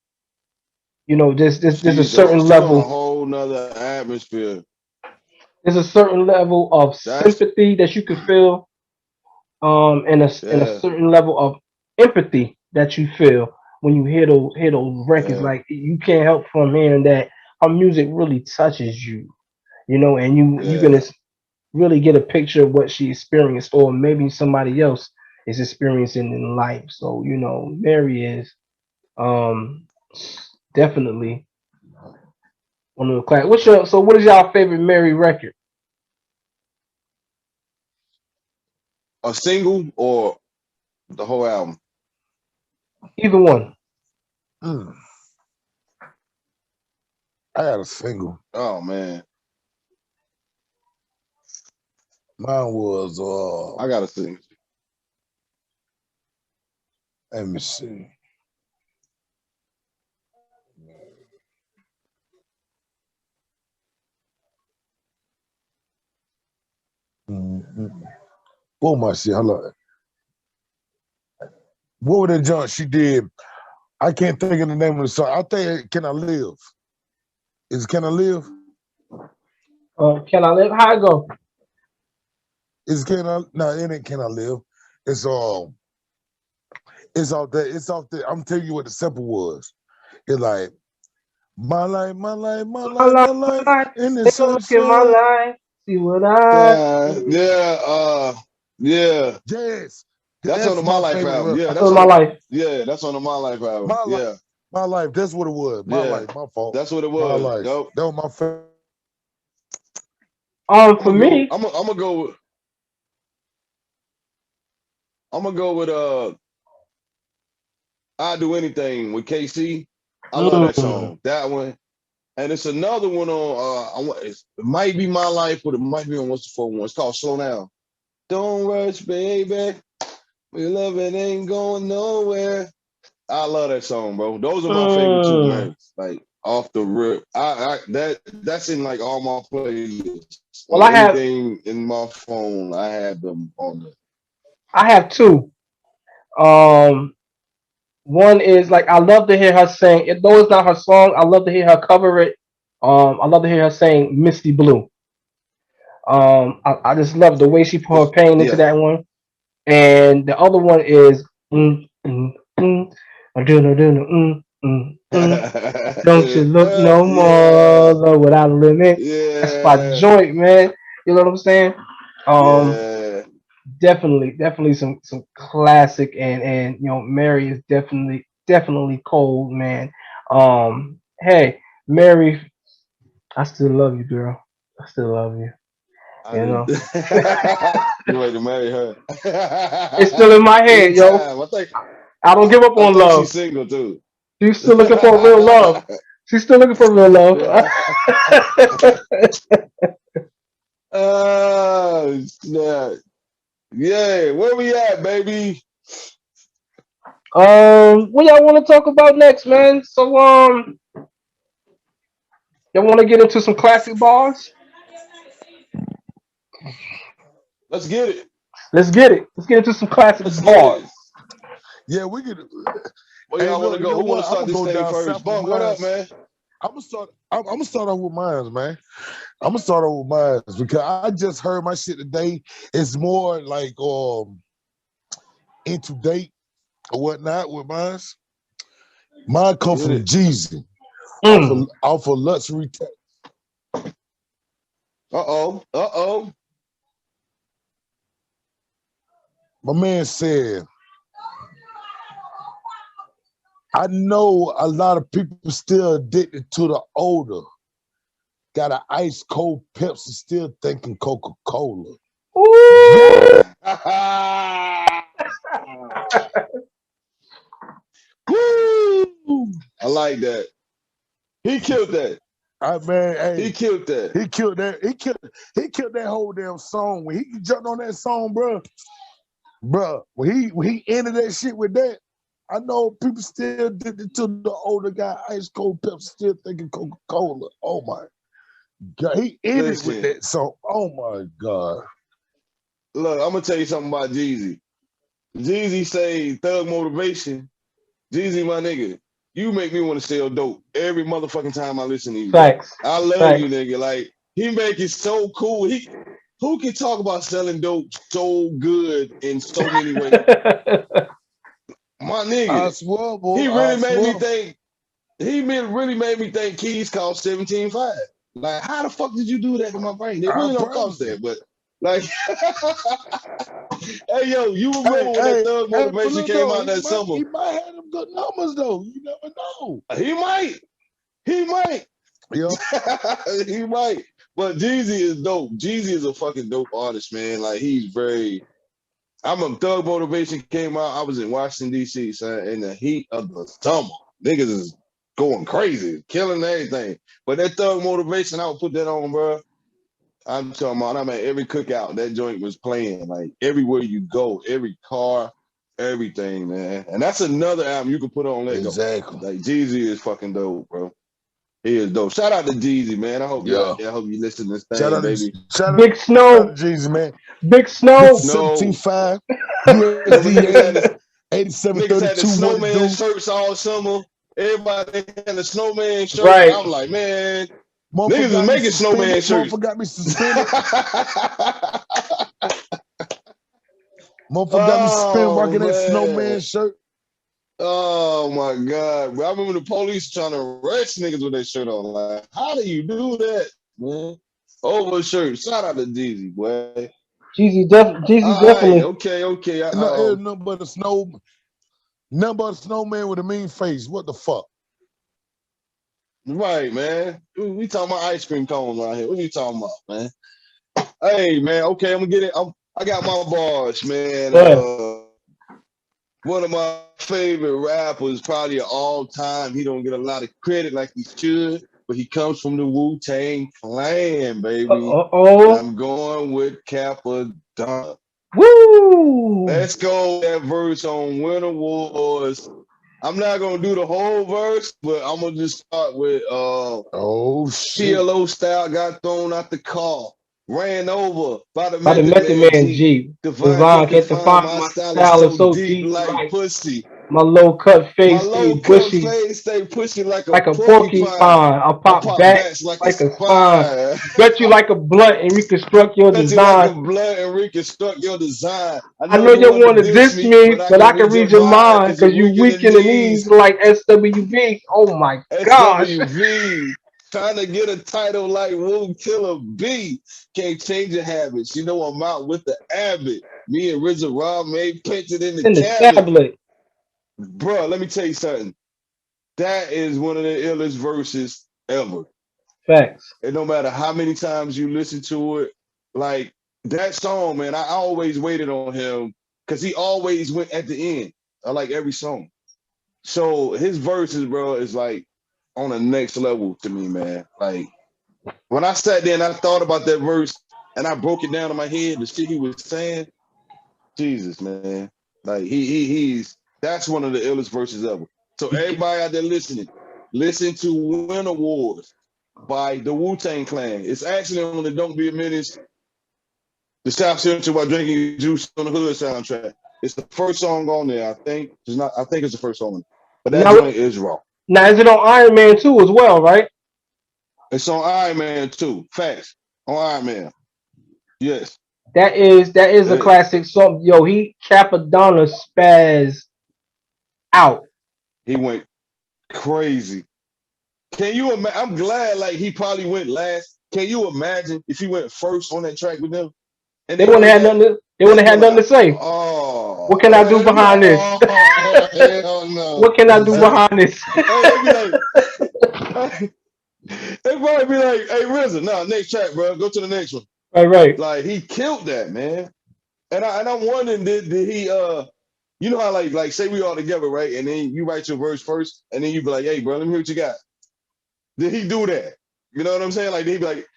There's a she's certain she's on a level. whole nother atmosphere. There's a certain level of That's sympathy that you could feel, and a yeah, certain level of empathy that you feel when you hear those records. yeah, Like you can't help from hearing that her music really touches you, and you can yeah. really get a picture of what she experienced, or maybe somebody else is experiencing in life. So Mary is um definitely one of the class. What is y'all favorite Mary record? A single or the whole album? Either one. Mm, I had a single. Oh man, Mine was I gotta sing. let me see. Mm-hmm. What my shit? Hold on. What was that junk she did? I can't think of the name of the song. I think Can I Live? Is Can I Live? Can I live? How I go? Is Can I no, it ain't Can I Live. It's it's out there, it's out there. I'm telling you what the sample was. It's like my life, my life, my My life, life, my life my life. in the Take a look at my sunshine. life. See what I Yeah, see. yeah, yeah. Yes, That's on that's the My my Life favorite album. record. Yeah, That's on my life. that's on the My Life album. My life, Yeah, my life. That's what it was. My yeah. life, my fault. That's what it My was. life. Yep. That was my favorite. For me, I'm gonna go with. I'm gonna go with. I Do Anything with KC. I love that mm, song. That one. And it's another one on. It might be My Life, but it might be on what's the full one. It's called Slow Down. Don't rush, baby. Your love it ain't going nowhere. I love that song, bro. Those are my favorite two, mm. man. Like off the rip. That's in like all my playlists. Well, On anything in my phone, I have them on there. I have two. Um, One is like I love to hear her sing. Though it's not her song, I love to hear her cover it. I love to hear her saying "Misty Blue." I just love the way she put her pain into Yeah. that one. And the other one is don't you look no more Yeah. love without a limit. That's my Yeah. joint, man. You know what I'm saying? Um, Yeah. definitely some classic, and Mary is definitely cold, man. Hey, Mary, I still love you, girl. I still love you. I You didn't know, you ready to marry her. it's still in my head, yo. Anytime. I don't give up I on think she's love. single too. She's still looking for real love. She's still looking for real love. Yeah. Snap. Yeah, where we at, baby? What y'all want to talk about next, man? So, y'all want to get into some classic bars? Let's get it. Let's get it. Let's get into some classic Let's get bars. it. Yeah, we could. Where Hey, y'all want look, to you go? know Who want what? to I'm start gonna this go thing down first? south with Bunk, what up, mines. man? I'm gonna start. I'm gonna start off with mines, man. I'm gonna start off with mines because I just heard my shit today. It's more like into date or whatnot with mines. Mine come Get from it. Jeezy Mm. off of luxury. Uh-oh. Uh-oh. My man said, "I know a lot of people still addicted to the older. Got an ice cold Pepsi, still thinking Coca Cola." Ooh. Woo! I like that. He killed that. Man, He hey, killed that. he killed that. He killed that whole damn song. When he jumped on that song, bro. When he ended that shit with that, I know people still did it to the older guy, ice cold Pepsi, still thinking Coca Cola. Oh my god, he ended with Listen, that song. Oh my god. look, I'm gonna tell you something about Jeezy. Jeezy say thug motivation. Jeezy, my nigga, you make me want to sell dope every motherfucking time I listen to you, bro. Facts. I love you, Facts. nigga. Like he make it so cool. He who can talk about selling dope so good in so many ways? My I nigga, swear, he boy. I really made me swear. think. Really made me think keys cost 17.5. Like, how the fuck did you do that to my brain? They I really don't cost promise you. that, but like, hey yo, you Hey, remember when that hey, Thug hey, but Motivation look came though, out that summer? he might have them good numbers though. You never know. He might, he might, Yep. he might. But Jeezy is dope. Jeezy is a fucking dope artist, man. Like he's very. I'm a Thug Motivation came out. I was in Washington D.C. son, in the heat of the summer. Niggas is going crazy, killing everything. But that Thug Motivation, I would put that on, bro. I'm talking about. I'm at every cookout. That joint was playing. Like everywhere you go, every car, everything, man. And that's another album you can put on. Let go. Exactly. Like Jeezy is fucking dope, bro. He is dope. Shout out to Jeezy, man. I hope you Yeah. out there. I hope you listen to this Shout thing, out to baby. Big Snow. Jeezy, man. Big Get the Snow. No, 17.5 remember niggas had USD this. Niggas had the 8732. What it snowman do? shirts all summer. Everybody had the snowman shirt. Right. I'm like, man, Motherfucker niggas is got me making snowman suspended. shirts. Motherfucker got me suspended. Motherfucker got me suspended Oh rocking that snowman man. shirt. Oh my God. Bro, I remember the police trying to arrest niggas with that shirt on. Like, how do you do that, man? Over shirt. Shout out to Jeezy, boy. Jeezy All right, definitely. okay, okay. No, it nothing but a snowman with a mean face. What the fuck? Right, man. We talking about ice cream cones around here. What are you talking about, man? Hey, man. Okay, I'm gonna get it. I got my bars, man. Yeah. One of my favorite rappers, probably of all time. He don't get a lot of credit like he should, but he comes from the Wu-Tang Clan, baby. And Oh. I'm going with Capadonna. Woo. Let's go with that verse on Winter Wars. I'm not gonna do the whole verse, but I'm gonna just start with Oh shit. PLO style got thrown out the car, ran over by the By the Method Method Man Man Jeep. G. Divine Divine can't can't define define my my style is style is so so deep deep like like pussy. my low cut My face low stay cut bushy face stay pushing like a like a porcupine. porcupine. I I pop pop back backs like a like a spine. spine. Gut you like a blunt and reconstruct your Cut you like a design. blood and reconstruct your design. I I know know you you want to want to diss diss me, but me, I but can I can read your read your mind mind because you're because you weak in the weak in the knees knees. like SWV. Oh my gosh. SWV, trying to get a title like Wu Killer B. Can't change your habits. You know I'm out with the Abbott. Me and RZA Rob made painted in the In the cabinet. tablet. Bro, let me tell you something. That is one of the illest verses ever. Facts. And no matter how many times you listen to it, like that song, man, I always waited on him because he always went at the end. I like every song. So his verses, bro, is like on the next level to me, man. Like when I sat there and I thought about that verse, and I broke it down in my head, the shit he was saying, Jesus, man. Like he's that's one of the illest verses ever. So everybody out there listening, listen to Winter Wars by the Wu-Tang Clan. It's actually on the Don't Be a Menace, the South Central while drinking juice on the hood soundtrack. It's the first song on there, I think. It's not, I think it's the first song. But that Now, joint is raw. now is it on Iron Man 2 as well, right? It's on Iron Man too. Facts. On Iron Man. Yes. That is a It, classic song. Yo, he Capadonna spaz out. he went crazy. Can you imagine? I'm glad like he probably went last. Can you imagine if he went first on that track with them and They they wouldn't heard have that? nothing. They They wouldn't have be nothing like, to say. What oh, can I do they be like, behind this? oh, hell no. What can I do Exactly. behind this? Hey, they be like, they probably be like, hey, RZA, no, next track, bro. Go to the next one. Right, right. Like he killed that, man. And I'm wondering, did he you know how like say we all together, right? And then you write your verse first, and then you be like, hey, bro, let me hear what you got. Did he do that? You know what I'm saying? Like did he be like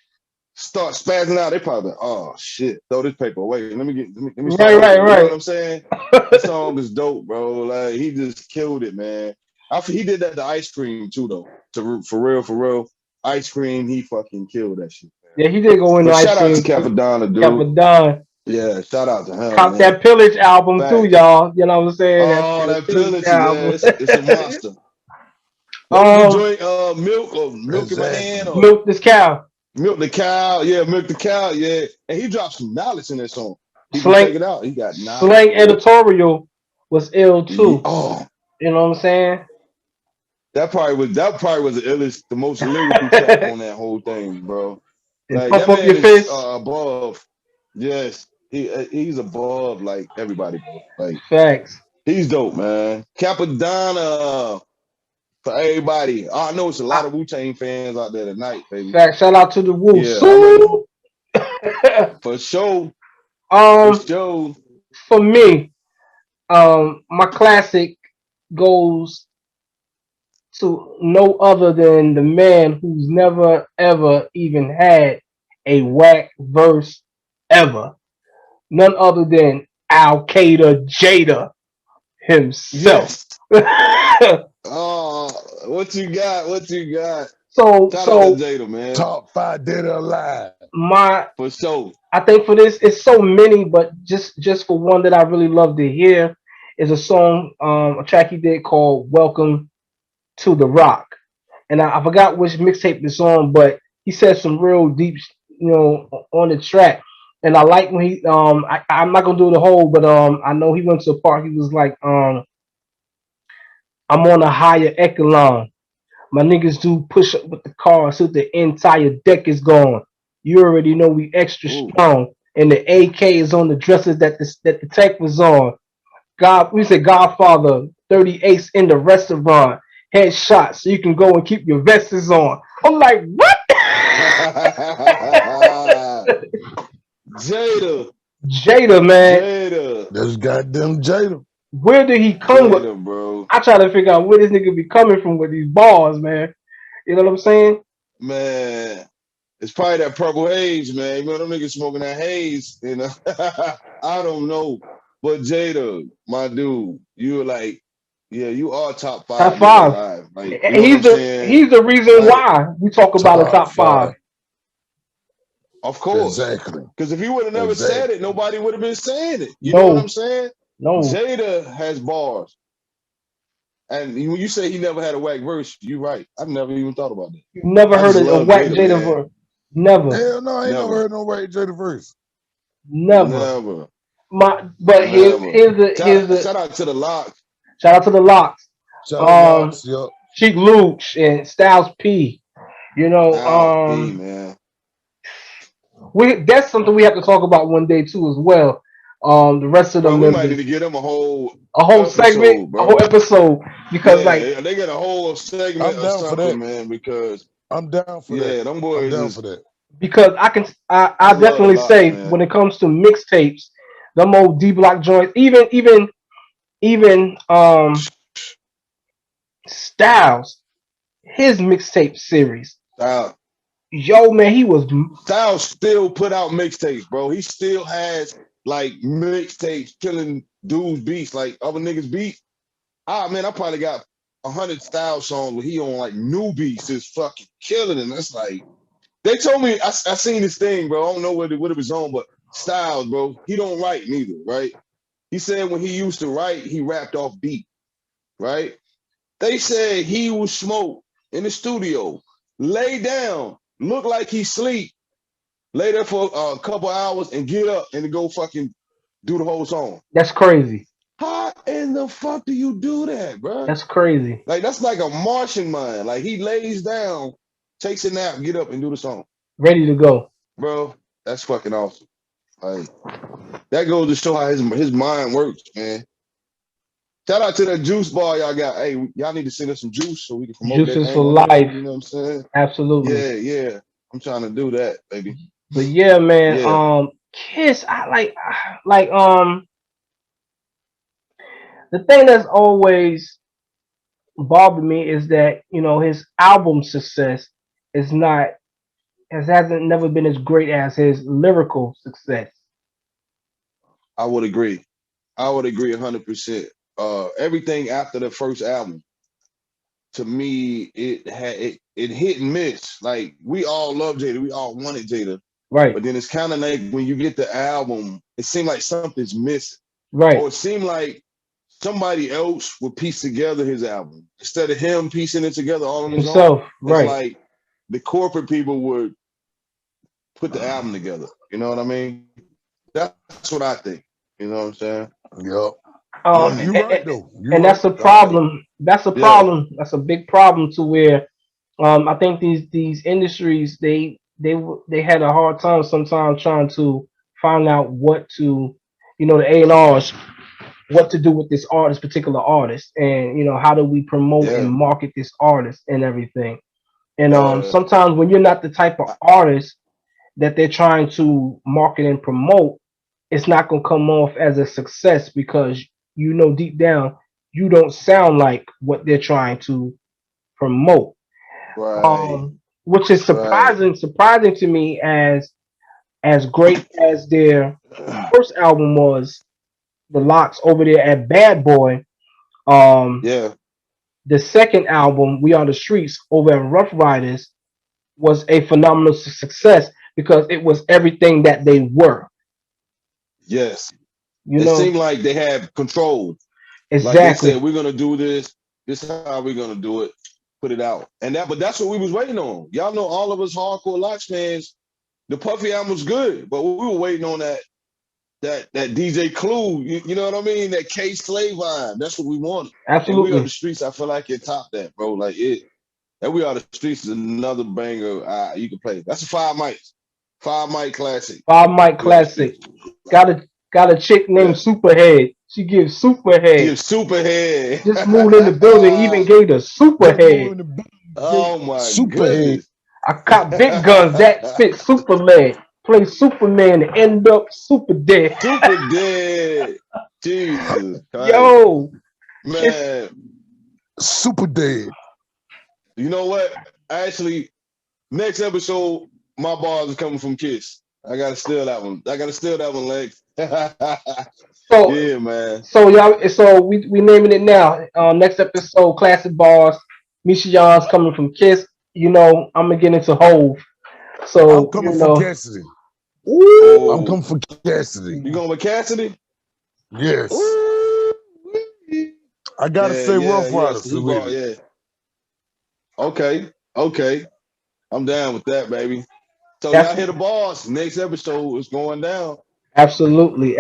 start spazzing out? They probably like, oh shit, throw this paper away. Let me start Right, over. right, You know what right. I'm saying? That song is dope, bro. Like he just killed it, man. He did that to Ice Cream too, though. For real. Ice Cream, he fucking killed that shit, man. Yeah, he did go into But ice shout out to cream too. Capadonna, dude. Capadonna. Yeah, shout out to him, Cop man. that Pillage album too, Facts. y'all. You know what I'm saying? Oh, That that Pillage pillage, yeah, album. it's a monster. What was the um, joint? Milk or milk in my hand Exactly. or Milk This Cow. milk the cow? Yeah, milk the cow. Yeah, and he dropped some knowledge in that song. People check Slang it out. He got knowledge, Slang man. Editorial was ill too. Oh, You know what I'm saying? that probably was the most lyrical track on that whole thing, bro. And Like Puff that Up Your man is Fist. above. Yes, he's above like everybody, bro. Like Facts. he's dope, man. Capadonna for everybody. I know it's a lot I, of Wu-Tang fans out there tonight, baby. facts. Shout out to the Woo. Yeah, I'm ready So, for show. For um, show. for me, my classic goes to no other than the man who's never ever even had a whack verse ever. None other than Al Qaeda Jada himself. Yes. Oh, what you got? What you got? so Shout out to so Jada, man. Top 5 dead or alive. my For show. I think for this it's so many, but just for one that I really love to hear is a song, a track he did called "Welcome to the Rock," and I forgot which mixtape it's on, but he said some real deep, on the track. And I like when I'm not gonna do the whole, but I know he went to a part. He was like, I'm on a higher echelon. My niggas do push up with the car so the entire deck is gone. You already know we extra Ooh. strong. And the AK is on the dresses that the tech was on. We said Godfather, 38s in the restaurant. Headshot so you can go and keep your vests on. I'm like, what? Jada. Jada, man. Jada. That's goddamn Jada. Where did he come with? Jada, bro. I try to figure out where this nigga be coming from with these bars, man. You know what I'm saying? Man. It's probably that purple haze, man. You know, them niggas smoking that haze, you know. I don't know. But Jada, my dude, you were like, yeah, you are top Top five dead or five. alive. Like, you And know what he's I'm the saying? he's the reason Like, why we talk about a Top top five. 5. of course. Exactly. Because if he would have never said it, Exactly. nobody would have been saying it. You know what I'm No, saying? no. Jada has bars. And when you say he never had a whack verse, you're right. I've never even thought about that. You never I heard just a love whack Jada, Jada man. verse. Never. Hell no, I ain't never Never. heard no Ray Jada verse. Never. Never. But here's Never. here's the here's the Shout out to the lock. shout out to the locks. Shout out Um Locks, yup. Sheik Luch and Styles P. You know, Al P, man. that's something we have to talk about one day too as well. The rest of the Bro, we might need members. to get him a whole A whole segment, episode, a bro. whole episode. Because like Yeah, they get a whole segment I'm or down for something, that. man, because, I'm down for that. yeah, them I'm boys down for is, that. because I I love the definitely locks, say when man. it comes to mixtapes, them old D block joints, even Styles, his mixtape series, Style. Yo, man, he was Styles still put out mixtapes, bro. He still has like mixtapes killing dudes beats, like other niggas beats. Ah man, I probably got 100 Styles songs where he on like new beats is fucking killing it. That's like they told me I seen this thing, bro. I don't know what it was on, but Styles, bro, he don't write neither, right? He said when he used to write, he rapped off beat, right? They said he would smoke in the studio, lay down, look like he sleep, lay there for a couple hours and get up and go fucking do the whole song. that's crazy. How in the fuck do you do that, bro? That's crazy. Like that's like a Martian mind. Like he lays down, takes a nap, get up and do the song, Ready to go. bro. That's fucking awesome. Like that goes to show how his mind works, man. Shout out to that juice bar y'all got. Hey, y'all need to send us some juice so we can promote that Juices thing for on here. life. You know what I'm saying? Absolutely. Yeah, yeah. I'm trying to do that, baby. But yeah, man. Yeah. Kiss. I like the thing that's always bothered me is that his album success is not hasn't never been as great as his lyrical success. I would agree. I would agree 100%. Everything after the first album, to me, it hit and miss. Like we all love Jada, we all wanted Jada, Right. but then it's kind of like when you get the album, it seemed like something's missing, Right. or it seemed like somebody else would piece together his album instead of him piecing it together all on his own. Himself. It's Right. like the corporate people would put the album together. You know what I mean? That's what I think. You know what I'm saying? Yep. And, You're right though. and that's a problem. That's a Yeah. problem. That's a big problem to where I think these industries they had a hard time sometimes trying to find out what to the A&Rs what to do with this artist, particular artist, and how do we promote and Yeah. market this artist and everything. And Uh, sometimes when you're not the type of artist that they're trying to market and promote, it's not gonna come off as a success because deep down you don't sound like what they're trying to promote. right. Which is Right. surprising to me as great as their first album was, the Locks over there at Bad Boy. Um, Yeah. the second album, We Are the Streets, over at Rough Riders, was a phenomenal success because it was everything that they were. Yes. You It know seemed like they had control. Like they said, exactly. we're gonna do this. This is how we're gonna do it. Put it out. But that's what we was waiting on. Y'all know all of us hardcore Locks fans. The Puffy album was good, but we were waiting on that DJ Clue. You know what I mean? That K Slave vibe. That's what we wanted. And We Are the Absolutely. Streets. I feel like it topped that, bro. Like it. And We Are the Streets is another banger you can play. That's a 5 mics. 5 mic classic. Five Mike We Are the Classic. Streets. Got a chick named Yeah. Superhead. She gives Superhead. Give Superhead. Just moved in the building, even gave the Just moving Superhead. the building. Oh my Superhead. goodness. I caught big guns that spit super lead. Play Superman and end up super dead. Super dead. Jesus Christ. Yo, Man, Super dead. you know what? Actually, next episode, my bars are coming from Kiss. I gotta steal that one. Lex. so Yeah, man. so we naming it now. Next episode, classic bars. Misha Yon's coming from Kiss. I'm gonna get into Hove. I'm So coming for Cassidy. ooh, I'm coming for Cassidy. You going with Cassidy? Yes. Ooh. I gotta say Rough Riders. He brought, yeah. Okay. I'm down with that, baby. So That's- y'all hear the bars. Next episode is going down. absolutely.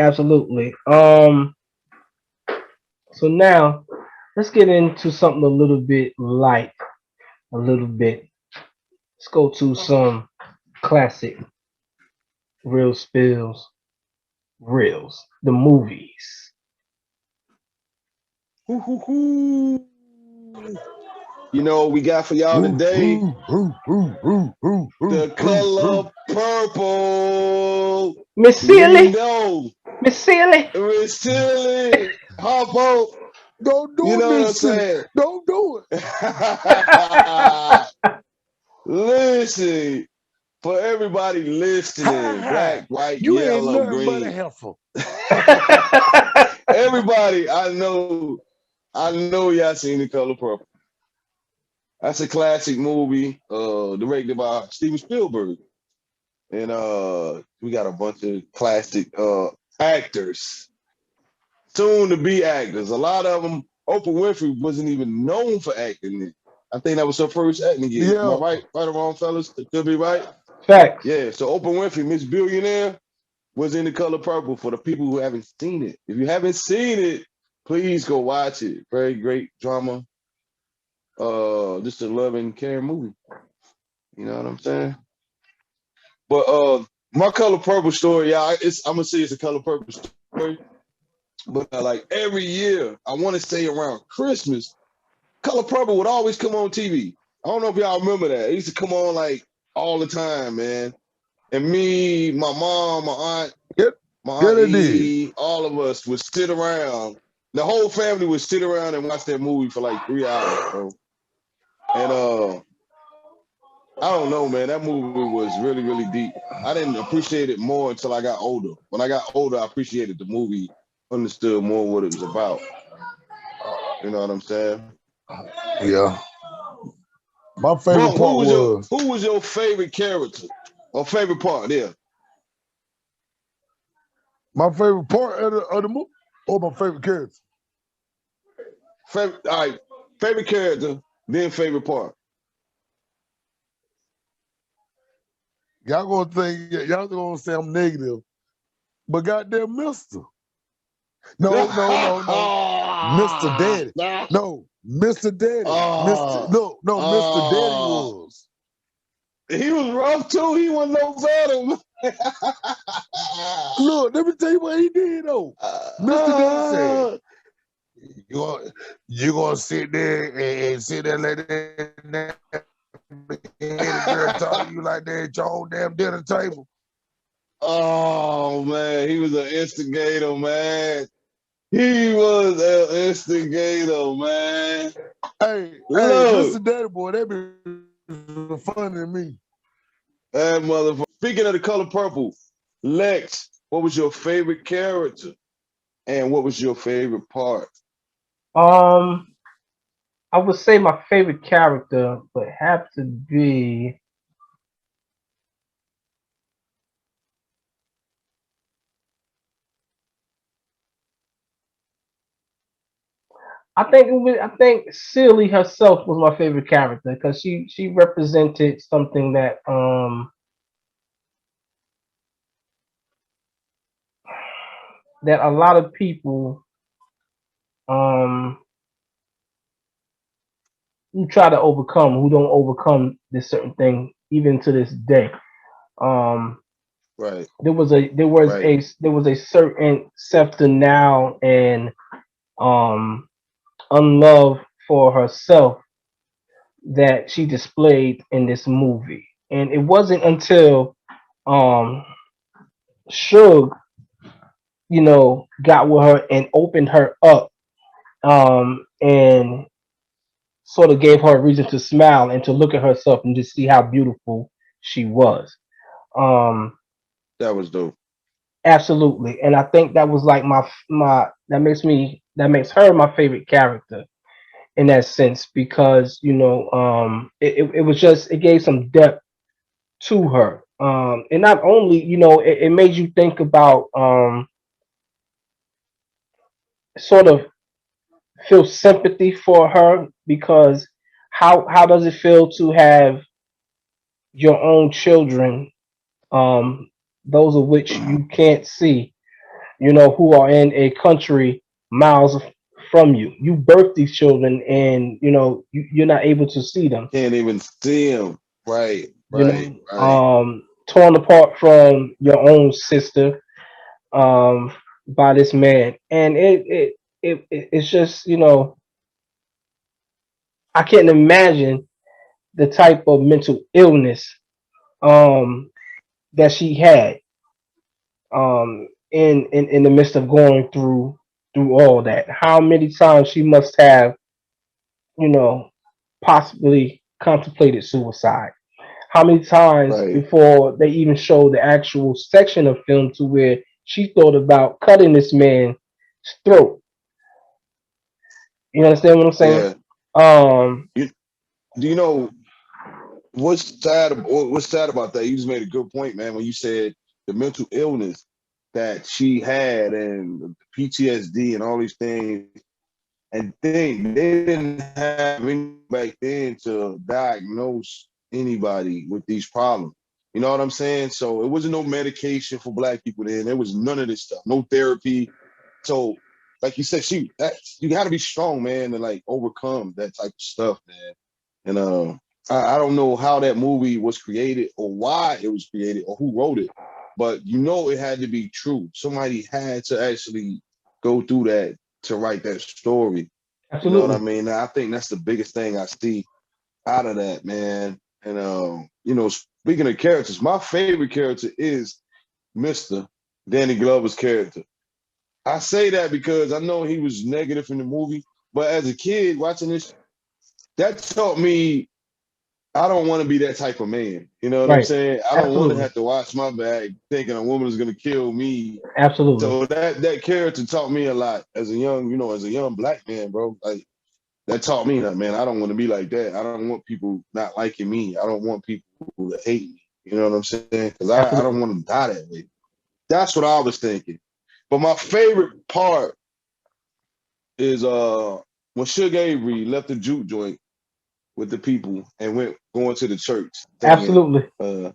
So now let's get into something a little bit light, a little bit. Let's go to some classic real spills, reels, the movies. You know what we got for y'all today? The color purple. Miss We Sealy, know. Miss Sealy. It's silly. Harpo. Don't do You it, know what I'm Miss City. saying? Don't do it. Listen. for everybody Ha listening, black, ha! white, You ain't yellow, nothing but a green, heifer. everybody, I know y'all seen The Color Purple. That's a classic movie, directed by Steven Spielberg. And we got a bunch of classic actors, soon to be actors. A lot of them, Oprah Winfrey wasn't even known for acting. I think that was her first acting gig. Am I Yeah, right? Right or wrong, fellas? Could be right. Facts. Yeah. So Oprah Winfrey, Miss Billionaire, was in The Color Purple. For the people who haven't seen it, if you haven't seen it, please go watch it. Very great drama. Just a loving, caring movie. You know what I'm saying? But my Color Purple story, yeah, I'm gonna say it's a Color Purple story. But like every year, I want to say around Christmas, Color Purple would always come on TV. I don't know if y'all remember that. It used to come on like all the time, man. And me, my mom, yeah, my yeah, aunt they did. E, all of us would sit around. The whole family would sit around and watch that movie for like 3 hours, bro. And I don't know, man. That movie was really, really deep. I didn't appreciate it more until I got older. When I got older, I appreciated the movie, understood more what it was about. You know what I'm saying? Yeah. My favorite Bro, part was who was your favorite character or favorite part? Yeah, my favorite part of the movie or my favorite character. favorite. All right, favorite character, then favorite part. Y'all gonna think y'all gonna say I'm negative, but goddamn Mister. No, no, no, no. Mr. Daddy. No, Mr. Daddy. Mr. Oh, No, no, Mr. Daddy oh, was. he was rough too. He wasn't no better. Look, let me tell you what he did though. Mr. Daddy said, you gonna, you gonna sit there and sit there and let that headed girl talk to you like that at your own damn dinner table. Oh man, he was an instigator, man. He was an instigator, man. Hey, Look, Mr. Daddy boy, that be funny to me. that motherfucker. Speaking of The Color Purple, Lex, what was your favorite character? And what was your favorite part? Um, I would say my favorite character would have to be. I think Celie herself was my favorite character because she represented something that a lot of people um who try to overcome, who don't overcome this certain thing even to this day. Um, Right, right. there was a certain self denial and um unlove for herself that she displayed in this movie. And it wasn't until um Suge, got with her and opened her up, and sort of gave her a reason to smile and to look at herself and to see how beautiful she was. Um, That was dope. Absolutely. And I think that was like my that makes her my favorite character in that sense because it was just it gave some depth to her. And not only it made you think about sort of feel sympathy for her because how does it feel to have your own children, um, those of which you can't see, who are in a country miles from you. You birth these children, and you're not able to see them. Can't even see him. Right, You right, know, right. torn apart from your own sister, by this man, and it's just I can't imagine the type of mental illness um, that she had in the midst of going through all that. How many times she must have, you know, possibly contemplated suicide. how many times right. before they even show the actual section of film to where she thought about cutting this man's throat. You understand what I'm saying? Yeah. Um, You, do you know what's sad about that? You just made a good point, man, when you said the mental illness that she had and the PTSD and all these things. And think they didn't have any back then to diagnose anybody with these problems. You know what I'm saying? So it wasn't no medication for black people then. There was none of this stuff, no therapy. So, like you said, you got to be strong, man, to like overcome that type of stuff, man. And I don't know how that movie was created or why it was created or who wrote it, but you know it had to be true. Somebody had to actually go through that to write that story. You know what I absolutely, mean? I think that's the biggest thing I see out of that, man. And you know, speaking of characters, my favorite character is Mr. Danny Glover's character. I say that because I know he was negative in the movie, but as a kid watching this, that taught me I don't want to be that type of man. You know what I'm right, saying? I don't want to absolutely, have to watch my back thinking a woman is gonna kill me. absolutely, So that character taught me a lot as a young, you know, as a young black man, bro. Like that taught me that, man. I don't want to be like that. I don't want people not liking me. I don't want people to hate me. You know what I'm saying? Because I don't absolutely, want to die that way. That's what I was thinking. But my favorite part is when Suge Avery left the juke joint with the people and went going to the church singing absolutely, uh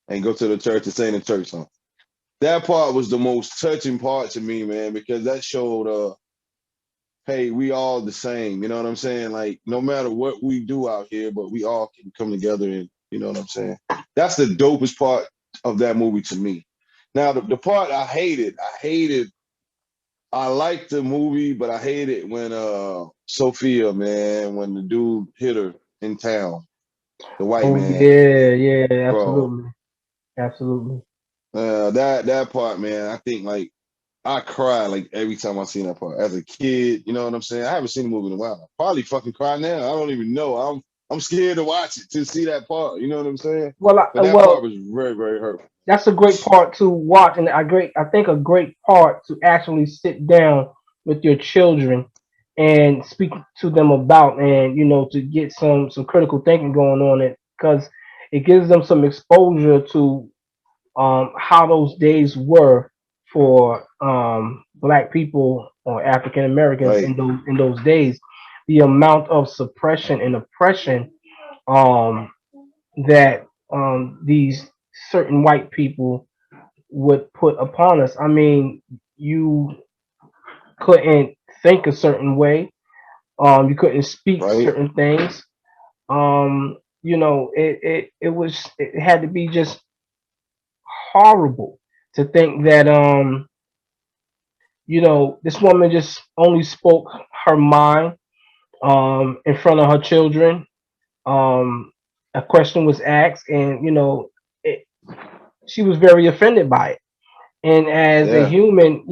and go to the church and sing the church song. That part was the most touching part to me, man, because that showed hey, we all the same. You know what I'm saying? Like no matter what we do out here, but we all can come together and you know what I'm saying? That's the dopest part of that movie to me. Now the part I liked the movie, but I hated when Sophia, man, when the dude hit her in town, the white oh man, yeah, yeah, bro. absolutely, absolutely. That part, man, I think like I cry like every time I see that part. As a kid, you know what I'm saying? I haven't seen the movie in a while. I probably fucking cry now. I don't even know. I'm scared to watch it to see that part. You know what I'm saying? But that part Well, was very, very hurtful. that's a great part to watch, and I think a great part to actually sit down with your children and speak to them about, and to get some critical thinking going on it, because it gives them some exposure to how those days were for black people or African Americans Right, in those days. The amount of suppression and oppression um, that these certain white people would put upon us. I mean, you couldn't think a certain way. You couldn't speak right. certain things. It had to be just horrible to think that this woman just only spoke her mind in front of her children. Um, a question was asked, and it, she was very offended by it. And as a Yeah, human,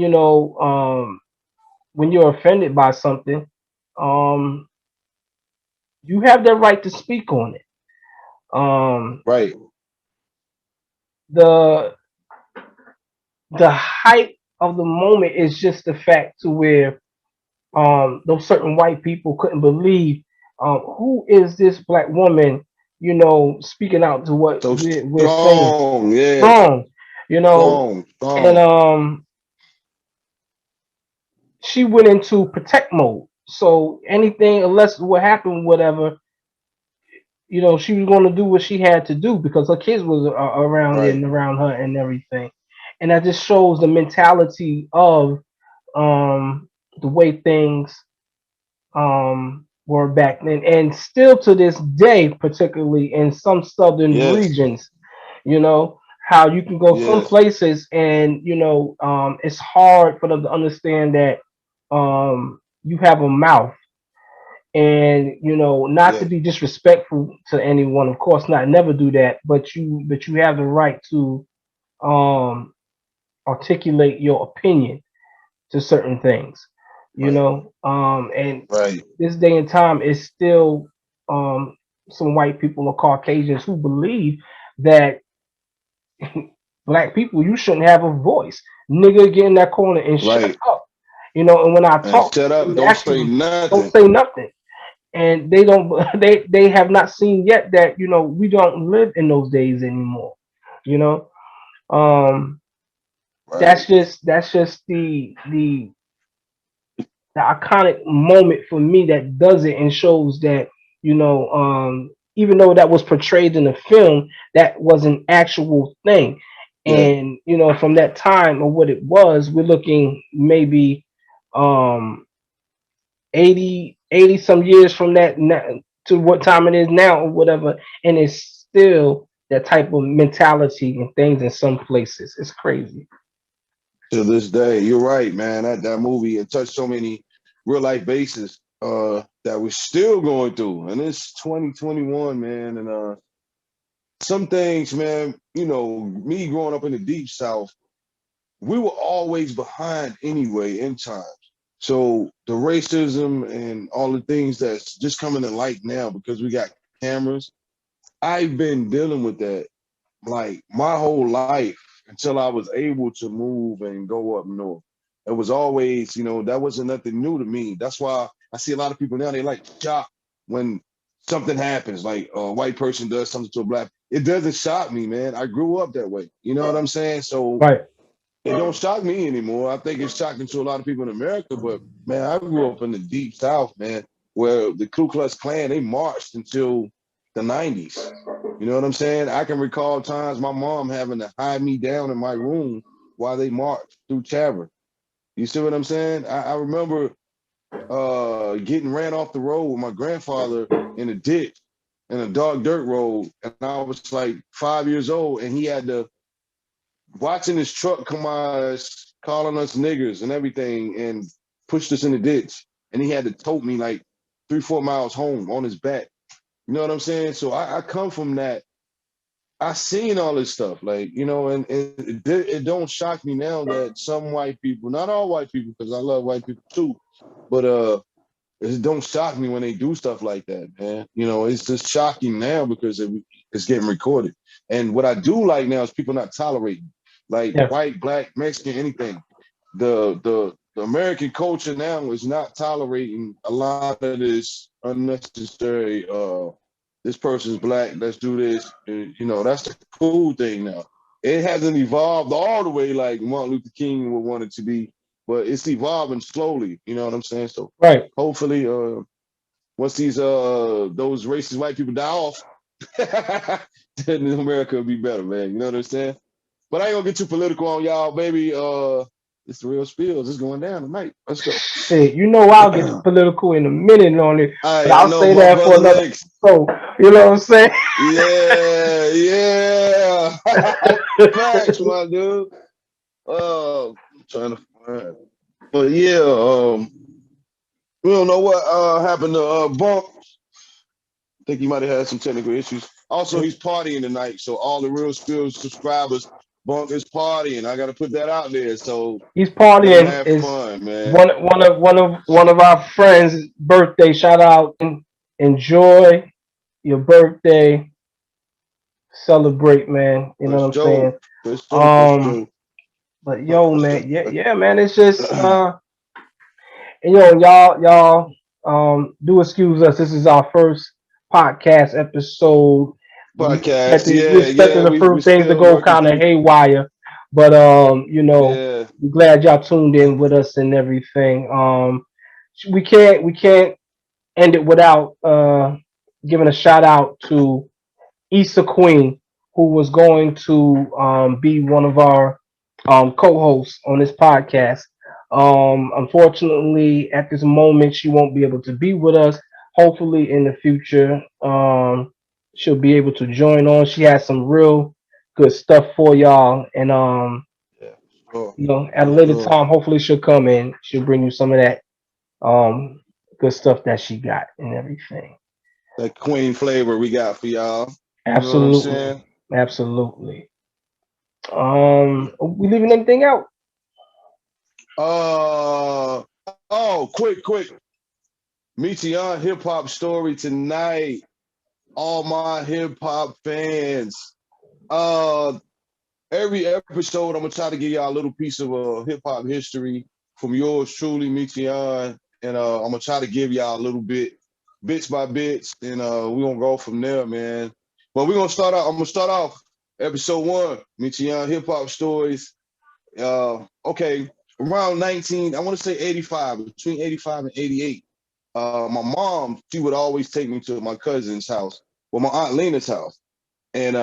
when you're offended by something, um, you have the right to speak on it. Um, right. the the height of the moment is just the fact to where those certain white people couldn't believe who is this black woman, speaking out to what So we're saying strong, yeah. strong, you know, Strong, and strong. she went into protect mode. So anything, unless what happened, whatever, she was going to do what she had to do because her kids was around Right. and around her and everything, and that just shows the mentality of um, the way things were back then, and still to this day, particularly in some southern Yes, regions. How you can go some yes, places and it's hard for them to understand that you have a mouth, and not to yes, be disrespectful to anyone, of course not, never do that, but you have the right to um articulate your opinion to certain things, right, and right. this day and time is still um some white people or Caucasians who believe that black people, you shouldn't have a voice. Nigga, get in that corner and shut Right. up. And when I And talk to shut them, up. they Don't say actually don't nothing. say nothing. And they don't they have not seen yet that, we don't live in those days anymore. You know? Um Right. that's just the iconic moment for me that does it and shows that, even though that was portrayed in the film, that was an actual thing. Yeah. And from that time of what it was, we're looking maybe um 80 some years from that to what time it is now or whatever, and it's still that type of mentality and things in some places. It's crazy. To this day, you're right, man. That movie, it touched so many real life bases that we're still going through. And it's 2021, man. And some things, man, me growing up in the deep south, we were always behind anyway in time. So the racism and all the things that's just coming to light now because we got cameras, I've been dealing with that like my whole life until I was able to move and go up north. It was always, that wasn't nothing new to me. That's why I see a lot of people now, they like shocked when something happens, like a white person does something to a black. It doesn't shock me, man. I grew up that way. You know what I'm saying? So Right. it don't shock me anymore. I think it's shocking to a lot of people in America, but man, I grew up in the deep South, man, where the Ku Klux Klan, they marched until the 90s. You know what I'm saying? I can recall times my mom having to hide me down in my room while they marched through Chadron. You see what I'm saying? I remember getting ran off the road with my grandfather in a ditch in a dark dirt road, and I was like 5 years old, and he had to watching this truck come by us, calling us niggers and everything, and pushed us in the ditch. And he had to tote me like 3, 4 miles home on his back. You know what I'm saying? So I come from that. I seen all this stuff, like and it don't shock me now that some white people, not all white people, because I love white people too, but it don't shock me when they do stuff like that, man. It's just shocking now because it's getting recorded. And what I do like now is people not tolerating, like Yeah. white, black, Mexican, anything. The American culture now is not tolerating a lot of this unnecessary. This person's black. Let's do this. That's the cool thing now. It hasn't evolved all the way like Martin Luther King would want it to be, but it's evolving slowly. You know what I'm saying? So Right. hopefully, once those racist white people die off, then America will be better, man. You know what I'm saying? But I ain't gonna get too political on y'all, baby. It's the real Spillz. It's going down tonight. Let's go. Shit, I'll get political in a minute on it, All but right, I I'll know say my that for brother another Lex. show. You know what I'm saying? Yeah, yeah. Facts, my dude. I'm trying to find. But yeah, we don't know what happened to Bump. I think he might have had some technical issues. Also, he's partying tonight, so all the real Spillz subscribers, Bump is partying. I got to put that out there. So He's let him partying. have Is fun, man. one of our friends' birthday. Shout out and enjoy your birthday. Celebrate, man. You For know what I'm saying? sure, for sure, for Um, sure. but yo, man, yeah, Uh, yeah, man. It's just and y'all do excuse us. This is our first podcast episode. Podcast, We yeah, expected yeah. the We first things to still go working kind of through. haywire, but Yeah, we're glad y'all tuned in with us and everything. We can't end it without giving a shout out to Issa Queen, who was going to be one of our co-hosts on this podcast. Unfortunately, at this moment, she won't be able to be with us. Hopefully, in the future, she'll be able to join on. She has some real good stuff for y'all, and yeah, sure, at a for later sure. time, hopefully she'll come in. She'll bring you some of that um, good stuff that she got and everything. That queen flavor we got for y'all. You know what I'm Absolutely, saying? absolutely. We leaving anything out? Oh, quick. Meteon hip hop story tonight. all my hip hop fans. Uh, every episode, I'm gonna try to give y'all a little piece of hip hop history from yours truly, Michian, and I'm gonna try to give y'all a little bit, bits by bits, and we're gonna go from there, man. But we're gonna start out. I'm gonna start off episode one, Michian hip hop stories. Okay, around 19, I want to say 85, between 85 and 88. My mom, she would always take me to my cousin's house, well, my aunt Lena's house, and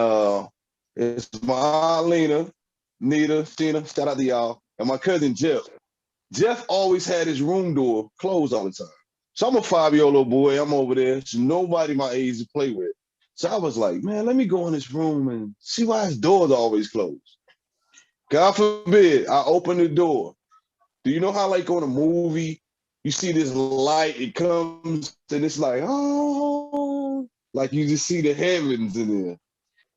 it's my aunt Lena, Nita, Sheena, shout out to y'all, and my cousin Jeff. Jeff always had his room door closed all the time. So I'm a 5-year-old little boy. I'm over there. There's nobody my age to play with. So I was like, man, let me go in this room and see why his door's always closed. God forbid I open the door. Do you know how, like, on a movie, you see this light, it comes, and it's like, oh, like you just see the heavens in there.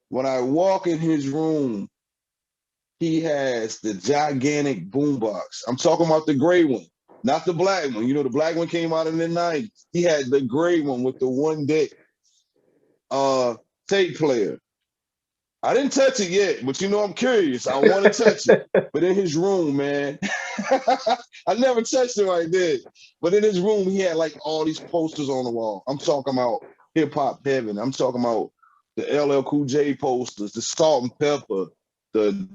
When I walk in his room, he has the gigantic boombox. I'm talking about the gray one, not the black one. You know, the black one came out in the 90s. He had the gray one with the one deck tape player. I didn't touch it yet, but you know I'm curious. I want to touch it. But in his room, man, I never touched it like this. But in his room, he had like all these posters on the wall. I'm talking about hip hop heaven. I'm talking about the LL Cool J posters, the Salt and Pepper, the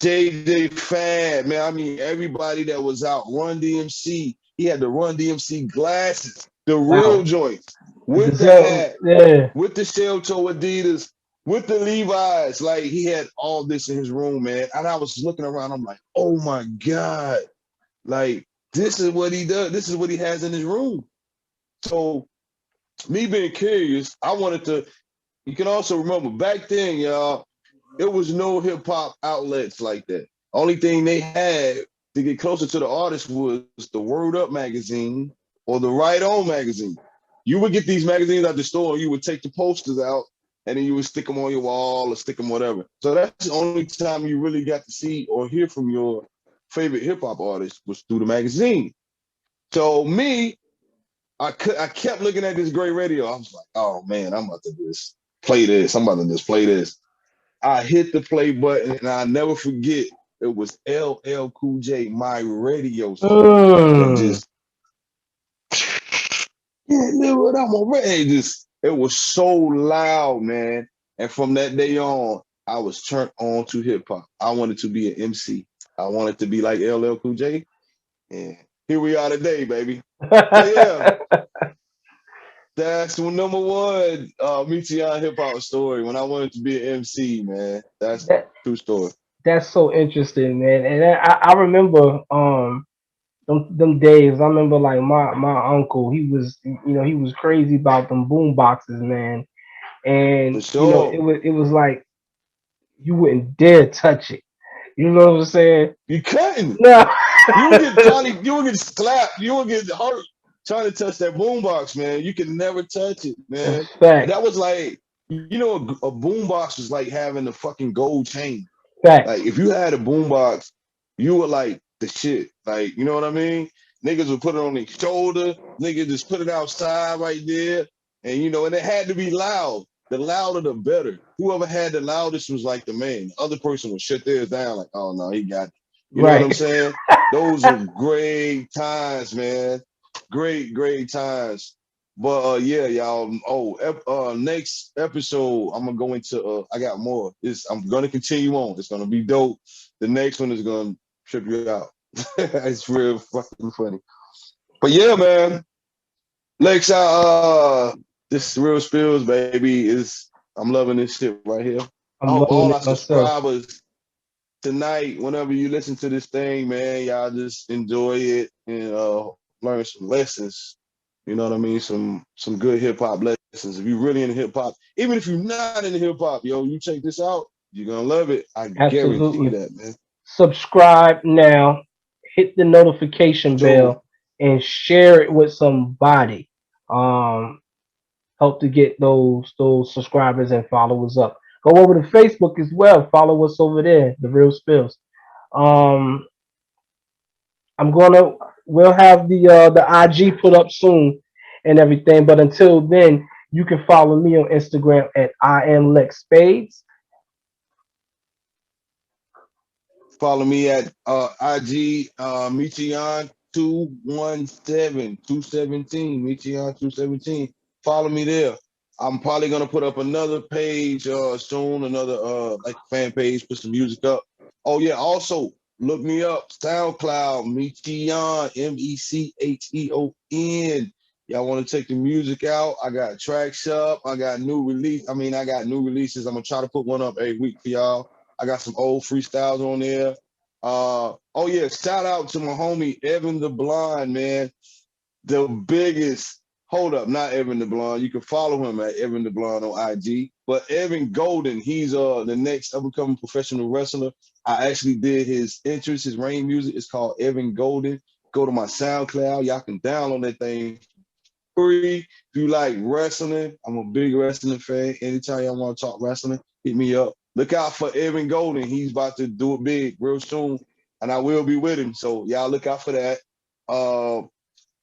JJ Fad, man. I mean, everybody that was out. Run DMC. He had the Run DMC glasses, the real Wow. joints, The with the Gazelle, hat, yeah. with the shell toe Adidas, with the Levi's. Like, he had all this in his room, man. And I was looking around, I'm like, oh my God. Like, this is what he does. This is what he has in his room. So, me being curious, I wanted to, you can also remember back then, y'all, it was no hip hop outlets like that. Only thing they had to get closer to the artist was the Word Up magazine or the Right On magazine. You would get these magazines at the store, you would take the posters out, and then you would stick them on your wall or stick them whatever. So that's the only time you really got to see or hear from your favorite hip hop artist was through the magazine. So me, I kept looking at this great radio. I was like, oh man, I'm about to just play this. I'm about to just play this. I hit the play button and I never forget it was LL Cool J, My Radio Song, that Mm. just yeah, live what I'm already just it was so loud, man. And from that day on, I was turned on to hip hop. I wanted to be an MC. I wanted to be like LL Cool J. And here we are today, baby. So yeah, that's number one Meteon hip hop story. When I wanted to be an MC, man. That's that true story. that's so interesting, man. And I remember them days. I remember like my uncle. He was crazy about them boom boxes, man. For And sure. it was like you wouldn't dare touch it. You know what I'm saying? You couldn't. No. You would get slapped, you would get hurt trying to touch that boombox, man. You could never touch it, man. And Facts. that was like, a boombox was like having a fucking gold chain. Like Facts. if you had a boombox, you were like the shit. Like, you know what I mean? Niggas would put it on their shoulder, niggas just put it outside right there. And and it had to be loud. The louder the better. Whoever had the loudest was like the man. The other person would shut theirs down, like, oh no, he got it. You know what I'm Right. saying? Those are great times, man. Great, great times. But yeah, y'all. Next episode, I'm gonna go into. I got more. I'm gonna continue on. It's gonna be dope. The next one is gonna trip you out. It's real fucking funny. But yeah, man. Next, this real spills, baby. Is I'm loving this shit right here. I I'm hope loving all it our myself. subscribers tonight, whenever you listen to this thing, man, y'all just enjoy it and learn some lessons. You know what I mean? Some good hip hop lessons. If you're really into hip hop, even if you're not into hip hop, yo, you check this out, you're gonna love it. I guarantee Absolutely. that, man. Subscribe now. Hit the notification So bell and share it with somebody. Um, Help to get those subscribers and followers up. Go over to Facebook as well. Follow us over there, the Real Spills. Um, I'm we'll have the IG put up soon and everything. But until then, You can follow me on Instagram at I am Lex Spades. Follow me at IG Michion 217 217 Michion 217. Follow me there. I'm probably gonna put up another page soon, another like fan page, put some music up. Oh yeah, also look me up, SoundCloud, Michion, Mecheon. Y'all want to take the music out? I got tracks up. I got new release. I mean, I got new releases. I'm gonna try to put one up every week for y'all. I got some old freestyles on there. Oh yeah, shout out to my homie Evan the Blonde, man. The biggest hold up, not Evan the Blonde. You can follow him at Evan the Blonde on IG. But Evan Golden, he's the next up and coming professional wrestler. I actually did his entrance, his rain music. It's called Evan Golden. Go to my SoundCloud. Y'all can download that thing free. If you like wrestling, I'm a big wrestling fan. Anytime y'all want to talk wrestling, hit me up. Look out for Evan Golden. He's about to do it big real soon, and I will be with him. So y'all look out for that. Uh,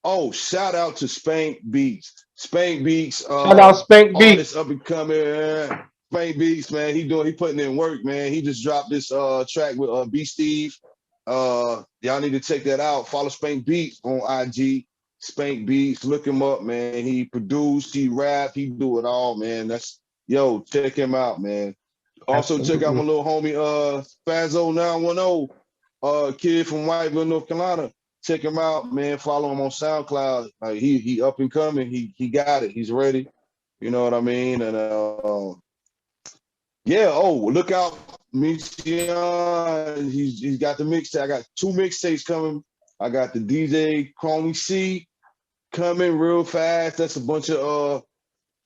oh, shout out to Spank Beats. Spank Beats, Shout out Spank artist Beats. up and coming. Spank Beats, man. He putting in work, man. He just dropped this track with B Steve. Y'all need to check that out. Follow Spank Beats on IG. Spank Beats, look him up, man. He produced, he rap, he do it all, man. That's yo, check him out, man. Also check out my Absolutely. little homie Fazzo 910, kid from Whiteville, North Carolina. Check him out, man. Follow him on SoundCloud. He up and coming. He got it. He's ready. You know what I mean? And yeah. Oh, look out, Mission. He's got the mixtape. I got two mixtapes coming. I got the DJ Chromie C coming real fast. That's a bunch of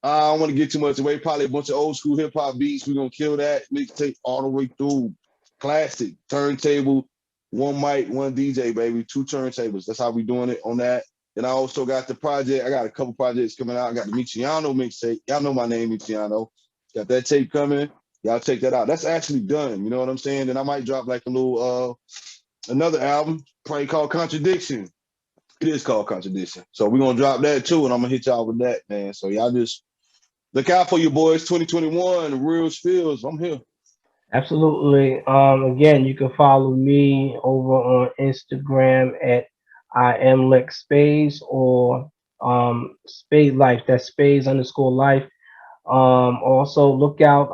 I don't want to get too much away. Probably a bunch of old school hip hop beats. We're gonna kill that mixtape all the way through. Classic turntable, one mic, one DJ, baby, two turntables. That's how we doing it on that. Then I also got the project. I got a couple projects coming out. I got the Michiano mixtape. Y'all know my name, Michiano. Got that tape coming. Y'all check that out. That's actually done. You know what I'm saying? Then I might drop like a little another album, probably called Contradiction. It is called Contradiction. So we're gonna drop that too, and I'm gonna hit y'all with that, man. So y'all just look out for you boys. 2021, real Spillz. I'm here. Absolutely. Again, you can follow me over on Instagram at I am Lex Spades or Spade Life. That's Spades underscore life. Also look out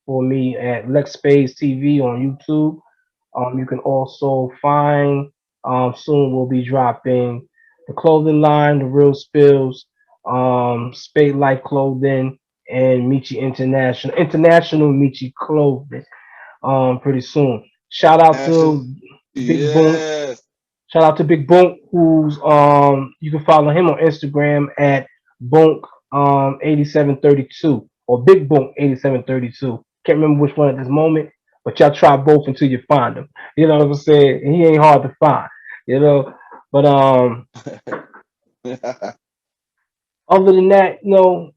for me at Lex Spades TV on YouTube. You can also find soon we'll be dropping the clothing line, the Real Spills, Spade Life Clothing, and International Michi Clothing. Pretty soon. Shout out Ashley, to Big Boom. yes. Shout out to Big Boom, who's you can follow him on Instagram at Bonk 8732 or Big Bonk 8732. Can't remember which one at this moment, but y'all try both until you find him. You know what I'm saying? He ain't hard to find. You know, but other than that,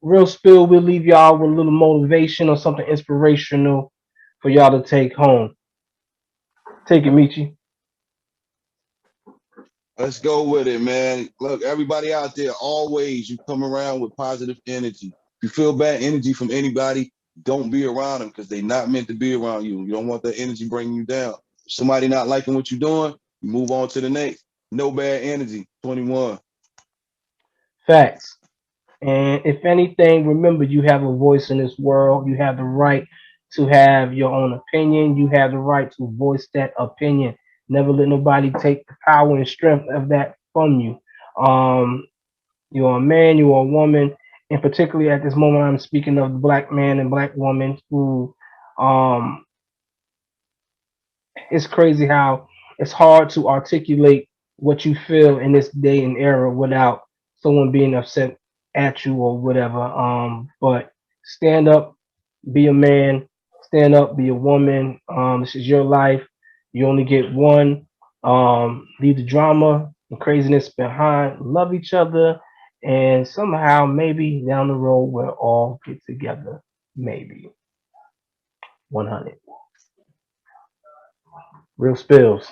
real spill. We'll leave y'all with a little motivation or something inspirational for y'all to take home. Take it, Michi. Let's go with it, man. Look, everybody out there, always you come around with positive energy. If you feel bad energy from anybody, don't be around them because they're not meant to be around you. You don't want that energy bringing you down. If somebody not liking what you're doing, you move on to the next. No bad energy. 21. Facts. And if anything, remember you have a voice in this world. You have the right to have your own opinion. You have the right to voice that opinion. Never let nobody take the power and strength of that from you. Um, you're a man, you're a woman, and particularly at this moment, I'm speaking of the black man and black woman who um, it's crazy how it's hard to articulate what you feel in this day and era without someone being upset at you or whatever. But stand up, be a man, stand up, be a woman. This is your life. You only get one. Leave the drama and craziness behind. Love each other, and somehow, maybe down the road, we'll all get together. Maybe 100. Real spills.